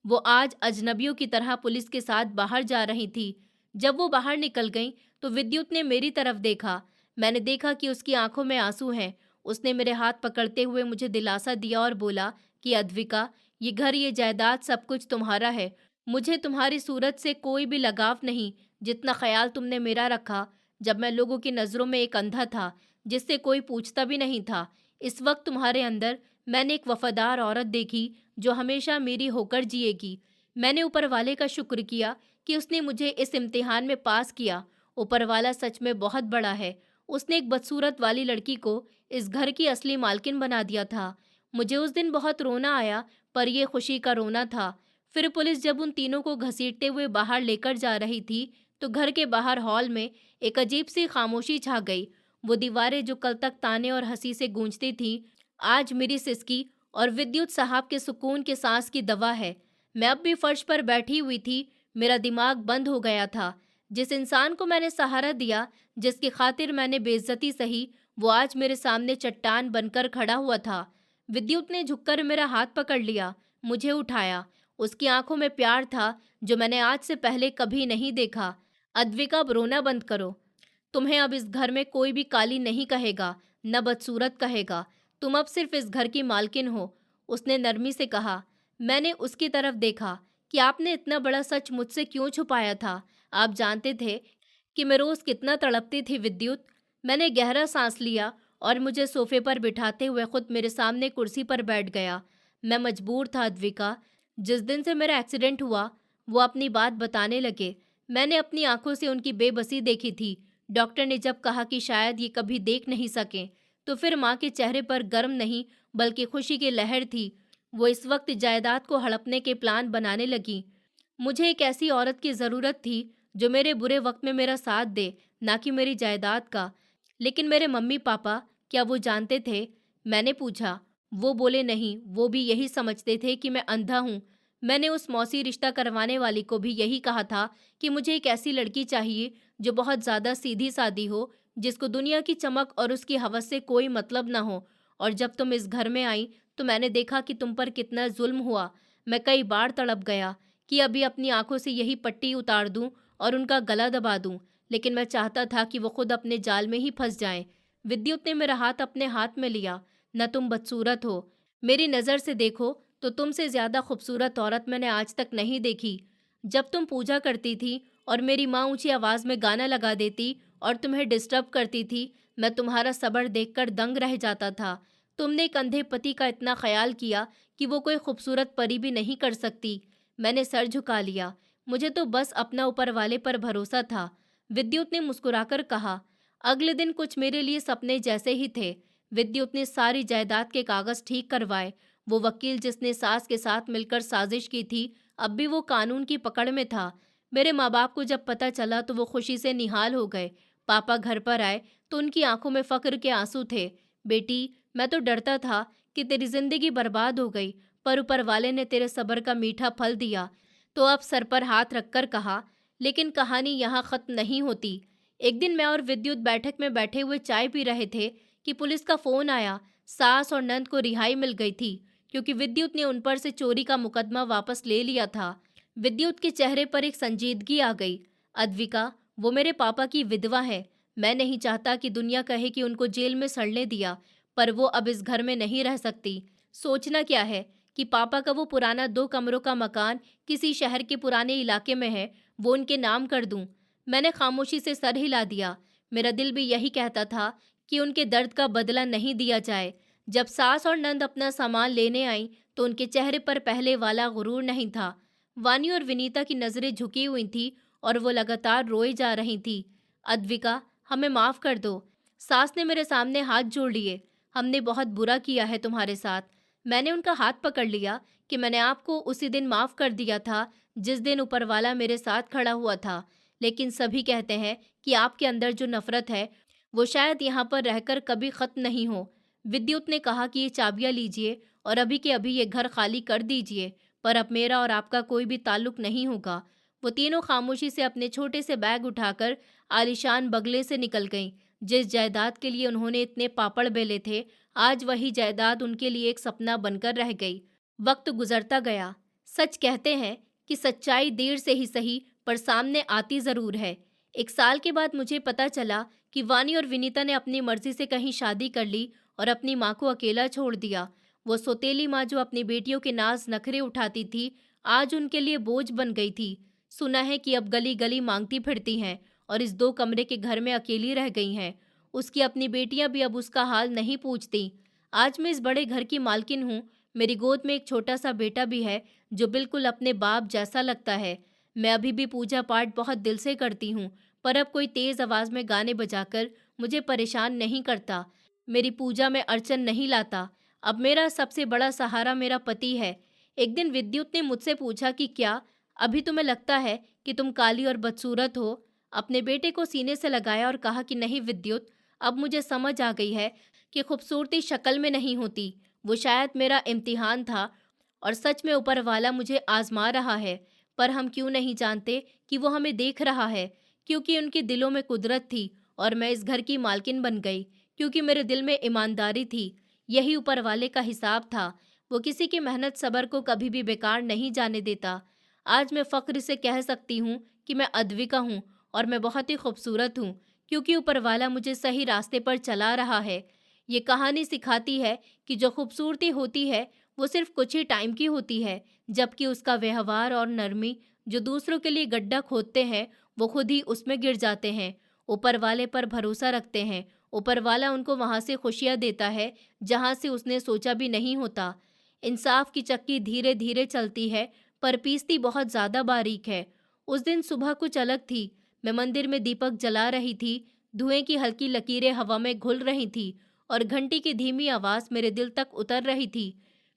वो आज अजनबियों की तरह पुलिस के साथ बाहर जा रही थी। जब वो बाहर निकल गईं, तो विद्युत ने मेरी तरफ देखा। मैंने देखा कि उसकी आंखों में आंसू हैं। उसने मेरे हाथ पकड़ते हुए मुझे दिलासा दिया और बोला कि अद्विका, ये घर, ये जायदाद, सब कुछ तुम्हारा है। मुझे तुम्हारी सूरत से कोई भी लगाव नहीं, जितना ख्याल तुमने मेरा रखा जब मैं लोगों की नज़रों में एक अंधा था जिससे कोई पूछता भी नहीं था। इस वक्त तुम्हारे अंदर मैंने एक वफादार औरत देखी जो हमेशा मेरी होकर जिएगी। मैंने ऊपर वाले का शुक्र किया कि उसने मुझे इस इम्तिहान में पास किया। ऊपर वाला सच में बहुत बड़ा है। उसने एक बदसूरत वाली लड़की को इस घर की असली मालकिन बना दिया था। मुझे उस दिन बहुत रोना आया, पर यह खुशी का रोना था। फिर पुलिस जब उन तीनों को घसीटते हुए बाहर लेकर जा रही थी, तो घर के बाहर हॉल में एक अजीब सी खामोशी छा गई। वो दीवारें जो कल तक ताने और हंसी से गूंजती थीं, आज मेरी सिसकी और विद्युत साहब के सुकून के सांस की दवा है। मैं अब भी फर्श पर बैठी हुई थी। मेरा दिमाग बंद हो गया था। जिस इंसान को मैंने सहारा दिया, जिसकी खातिर मैंने बेइज्जती सही, वो आज मेरे सामने चट्टान बनकर खड़ा हुआ था। विद्युत ने झुककर मेरा हाथ पकड़ लिया, मुझे उठाया। उसकी आंखों में प्यार था जो मैंने आज से पहले कभी नहीं देखा। अद्विका, अब रोना बंद करो। तुम्हें अब इस घर में कोई भी काली नहीं कहेगा, न बदसूरत कहेगा। तुम अब सिर्फ इस घर की मालकिन हो। उसने नरमी से कहा। मैंने उसकी तरफ देखा कि आपने इतना बड़ा सच मुझसे क्यों छुपाया था। आप जानते थे कि मैं रोज कितना तड़पती थी विद्युत। मैंने गहरा सांस लिया और मुझे सोफे पर बिठाते हुए खुद मेरे सामने कुर्सी पर बैठ गया। मैं मजबूर था अद्विका। जिस दिन से मेरा एक्सीडेंट हुआ, वो अपनी बात बताने लगे। मैंने अपनी आंखों से उनकी बेबसी देखी थी। डॉक्टर ने जब कहा कि शायद ये कभी देख नहीं सकें, तो फिर माँ के चेहरे पर गर्म नहीं बल्कि खुशी की लहर थी। वो इस वक्त जायदाद को हड़पने के प्लान बनाने लगी। मुझे एक ऐसी औरत की ज़रूरत थी जो मेरे बुरे वक्त में मेरा साथ दे, ना कि मेरी जायदाद का। लेकिन मेरे मम्मी पापा, क्या वो जानते थे? मैंने पूछा। वो बोले नहीं, वो भी यही समझते थे कि मैं अंधा हूँ। मैंने उस मौसी रिश्ता करवाने वाली को भी यही कहा था कि मुझे एक ऐसी लड़की चाहिए जो बहुत ज़्यादा सीधी सादी हो, जिसको दुनिया की चमक और उसकी हवस से कोई मतलब ना हो। और जब तुम इस घर में आई, तो मैंने देखा कि तुम पर कितना जुल्म हुआ। मैं कई बार तड़प गया कि अभी अपनी आंखों से यही पट्टी उतार दूं और उनका गला दबा दूं, लेकिन मैं चाहता था कि वो खुद अपने जाल में ही फंस जाएं। विद्युत ने मेरा हाथ अपने हाथ में लिया। न तुम बदसूरत हो, मेरी नज़र से देखो तो तुमसे ज़्यादा खूबसूरत औरत मैंने आज तक नहीं देखी। जब तुम पूजा करती थी और मेरी माँ ऊंची आवाज़ में गाना लगा देती और तुम्हें डिस्टर्ब करती थी, मैं तुम्हारा सब्र देखकर दंग रह जाता था। तुमने एक अंधे पति का इतना ख्याल किया कि वो कोई खूबसूरत परी भी नहीं कर सकती। मैंने सर झुका लिया। मुझे तो बस अपना ऊपर वाले पर भरोसा था। विद्युत ने मुस्कुराकर कहा। अगले दिन कुछ मेरे लिए सपने जैसे ही थे। विद्युत ने सारी जायदाद के कागज ठीक करवाए। वो वकील जिसने सास के साथ मिलकर साजिश की थी, अब भी वो कानून की पकड़ में था। मेरे माँ बाप को जब पता चला तो वो खुशी से निहाल हो गए। पापा घर पर आए तो उनकी आंखों में फक्र के आंसू थे। बेटी, मैं तो डरता था कि तेरी जिंदगी बर्बाद हो गई, पर ऊपर वाले ने तेरे सब्र का मीठा फल दिया। तो अब सर पर हाथ रखकर कहा, लेकिन कहानी यहाँ खत्म नहीं होती। एक दिन मैं और विद्युत बैठक में बैठे हुए चाय पी रहे थे कि पुलिस का फोन आया। सास और नंद को रिहाई मिल गई थी, क्योंकि विद्युत ने उन पर से चोरी का मुकदमा वापस ले लिया था। विद्युत के चेहरे पर एक संजीदगी आ गई। अद्विका, वो मेरे पापा की विधवा है। मैं नहीं चाहता कि दुनिया कहे कि उनको जेल में सड़ने दिया, पर वो अब इस घर में नहीं रह सकती। सोचना क्या है कि पापा का वो पुराना 2 कमरों का मकान किसी शहर के पुराने इलाके में है, वो उनके नाम कर दूं। मैंने खामोशी से सर हिला दिया। मेरा दिल भी यही कहता था कि उनके दर्द का बदला नहीं दिया जाए। जब सास और नंद अपना सामान लेने आई तो उनके चेहरे पर पहले वाला गुरूर नहीं था। वानी और विनीता की नजरें झुकी हुई थी और वो लगातार रोए जा रही थी। अद्विका, हमें माफ कर दो। सास ने मेरे सामने हाथ जोड़ लिए। हमने बहुत बुरा किया है तुम्हारे साथ। मैंने उनका हाथ पकड़ लिया कि मैंने आपको उसी दिन माफ कर दिया था जिस दिन ऊपर वाला मेरे साथ खड़ा हुआ था। लेकिन सभी कहते हैं कि आपके अंदर जो नफरत है वो शायद यहाँ पर रहकर कभी खत्म नहीं हो। विद्युत ने कहा कि ये चाबियां लीजिए और अभी के अभी ये घर खाली कर दीजिए, पर अब मेरा और आपका कोई भी ताल्लुक नहीं होगा। वो तीनों खामोशी से अपने छोटे से बैग उठाकर आलीशान बगले से निकल गईं। जिस जायदाद के लिए उन्होंने इतने पापड़ बेले थे, आज वही जायदाद उनके लिए एक सपना बनकर रह गई। वक्त गुजरता गया। सच कहते हैं कि सच्चाई देर से ही सही पर सामने आती जरूर है। 1 साल के बाद मुझे पता चला कि वानी और विनीता ने अपनी मर्जी से कहीं शादी कर ली और अपनी माँ को अकेला छोड़ दिया। वो सौतेली माँ जो अपनी बेटियों के नाज नखरे उठाती थी, आज उनके लिए बोझ बन गई थी। सुना है कि अब गली गली मांगती फिरती हैं और इस 2 कमरे के घर में अकेली रह गई हैं। उसकी अपनी बेटियां भी अब उसका हाल नहीं पूछती। आज मैं इस बड़े घर की मालकिन हूँ। मेरी गोद में एक छोटा सा बेटा भी है जो बिल्कुल अपने बाप जैसा लगता है। मैं अभी भी पूजा पाठ बहुत दिल से करती हूँ, पर अब कोई तेज आवाज में गाने बजाकर मुझे परेशान नहीं करता। मेरी पूजा में अड़चन नहीं लाता। अब मेरा सबसे बड़ा सहारा मेरा पति है। एक दिन विद्युत ने मुझसे पूछा कि क्या अभी तुम्हें लगता है कि तुम काली और बदसूरत हो? अपने बेटे को सीने से लगाया और कहा कि नहीं विद्युत, अब मुझे समझ आ गई है कि खूबसूरती शक्ल में नहीं होती। वो शायद मेरा इम्तिहान था और सच में ऊपर वाला मुझे आजमा रहा है। पर हम क्यों नहीं जानते कि वो हमें देख रहा है? क्योंकि उनके दिलों में कुदरत थी और मैं इस घर की मालकिन बन गई क्योंकि मेरे दिल में ईमानदारी थी। यही ऊपर वाले का हिसाब था। वो किसी की मेहनत सब्र को कभी भी बेकार नहीं जाने देता। आज मैं फ़ख्र से कह सकती हूँ कि मैं अद्विका हूँ और मैं बहुत ही खूबसूरत हूँ क्योंकि ऊपर वाला मुझे सही रास्ते पर चला रहा है। ये कहानी सिखाती है कि जो खूबसूरती होती है वो सिर्फ कुछ ही टाइम की होती है, जबकि उसका व्यवहार और नरमी जो दूसरों के लिए गड्ढा खोदते हैं वो खुद ही उसमें गिर जाते हैं। ऊपर वाले पर भरोसा रखते हैं, ऊपर वाला उनको वहाँ से खुशियाँ देता है जहाँ से उसने सोचा भी नहीं होता। इंसाफ की चक्की धीरे धीरे चलती है पर पीसती बहुत ज़्यादा बारीक है। उस दिन सुबह कुछ अलग थी। मैं मंदिर में दीपक जला रही थी। धुएं की हल्की लकीरें हवा में घुल रही थी और घंटी की धीमी आवाज़ मेरे दिल तक उतर रही थी।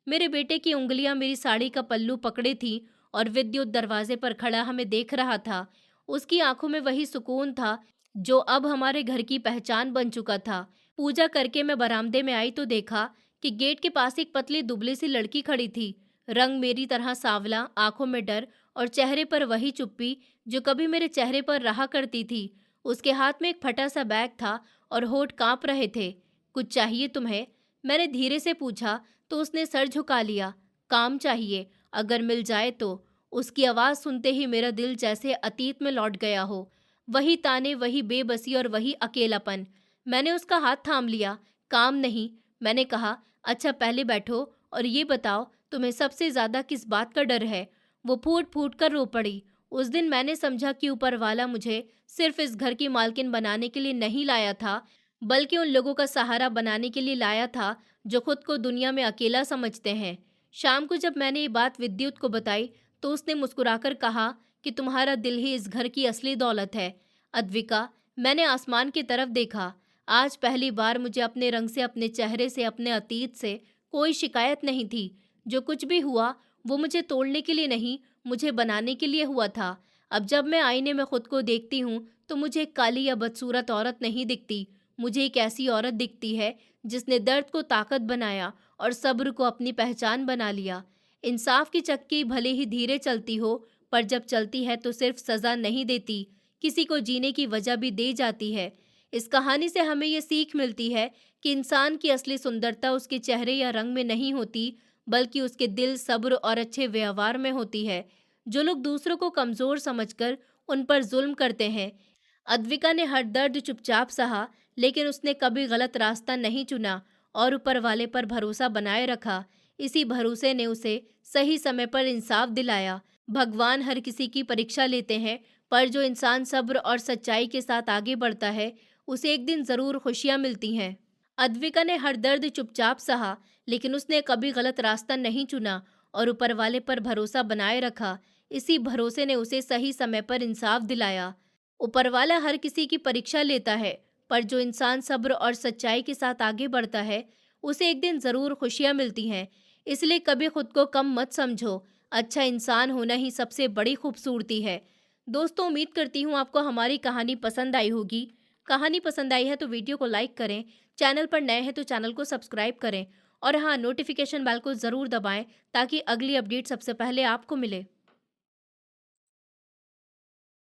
मेरे बेटे की उंगलियां मेरी साड़ी का पल्लू पकड़े थी और विद्युत दरवाजे पर खड़ा हमें देख रहा था। उसकी आंखों में वही सुकून था जो अब हमारे घर की पहचान बन चुका था। पूजा करके मैं बरामदे में आई तो देखा कि गेट के पास एक पतली दुबली सी लड़की खड़ी थी। रंग मेरी तरह सांवला, आंखों में डर और चेहरे पर वही चुप्पी जो कभी मेरे चेहरे पर रहा करती थी। उसके हाथ में एक फटा सा बैग था और होठ कांप रहे थे। कुछ चाहिए तुम्हें? मैंने धीरे से पूछा तो उसने सर झुका लिया। काम चाहिए, अगर मिल जाए तो। उसकी आवाज़ सुनते ही मेरा दिल जैसे अतीत में लौट गया हो। वही ताने, वही बेबसी और वही अकेलापन। मैंने उसका हाथ थाम लिया। काम नहीं, मैंने कहा। अच्छा पहले बैठो और ये बताओ तुम्हें सबसे ज़्यादा किस बात का डर है? वो फूट फूट कर रो पड़ी। उस दिन मैंने समझा कि ऊपर वाला मुझे सिर्फ इस घर की मालकिन बनाने के लिए नहीं लाया था, बल्कि उन लोगों का सहारा बनाने के लिए लाया था जो खुद को दुनिया में अकेला समझते हैं। शाम को जब मैंने ये बात विद्युत को बताई तो उसने मुस्कुराकर कहा कि तुम्हारा दिल ही इस घर की असली दौलत है। अद्विका, मैंने आसमान की तरफ देखा। आज पहली बार मुझे अपने रंग से, अपने चेहरे से, अपने अतीत से कोई शिकायत नहीं थी। जो कुछ भी हुआ वो मुझे तोड़ने के लिए नहीं, मुझे बनाने के लिए हुआ था। अब जब मैं आईने में खुद को देखती हूँ तो मुझे एक काली या बदसूरत औरत नहीं दिखती। मुझे एक ऐसी औरत दिखती है जिसने दर्द को ताकत बनाया और सब्र को अपनी पहचान बना लिया। इंसाफ की चक्की भले ही धीरे चलती हो, पर जब चलती है तो सिर्फ सज़ा नहीं देती, किसी को जीने की वजह भी दे जाती है। इस कहानी से हमें ये सीख मिलती है कि इंसान की असली सुंदरता उसके चेहरे या रंग में नहीं होती, बल्कि उसके दिल, सब्र और अच्छे व्यवहार में होती है। जो लोग दूसरों को कमज़ोर समझकर उन पर जुल्म करते हैं, अद्विका ने हर दर्द चुपचाप सहा, लेकिन उसने कभी गलत रास्ता नहीं चुना और ऊपर वाले पर भरोसा बनाए रखा। इसी भरोसे ने उसे सही समय पर इंसाफ दिलाया। भगवान हर किसी की परीक्षा लेते हैं, पर जो इंसान सब्र और सच्चाई के साथ आगे बढ़ता है उसे एक दिन ज़रूर खुशियाँ मिलती हैं। अद्विका ने हर दर्द चुपचाप सहा, लेकिन उसने कभी गलत रास्ता नहीं चुना और ऊपर वाले पर भरोसा बनाए रखा। इसी भरोसे ने उसे सही समय पर इंसाफ दिलाया। ऊपर वाला हर किसी की परीक्षा लेता है, पर जो इंसान सब्र और सच्चाई के साथ आगे बढ़ता है, उसे एक दिन ज़रूर खुशियाँ मिलती हैं। इसलिए कभी खुद को कम मत समझो। अच्छा इंसान होना ही सबसे बड़ी खूबसूरती है। दोस्तों, उम्मीद करती हूँ आपको हमारी कहानी पसंद आई होगी। कहानी पसंद आई है तो वीडियो को लाइक करें, चैनल पर नए हैं तो चैनल को सब्सक्राइब करें और हाँ, नोटिफिकेशन बेल को ज़रूर दबाएं ताकि अगली अपडेट सबसे पहले आपको मिले।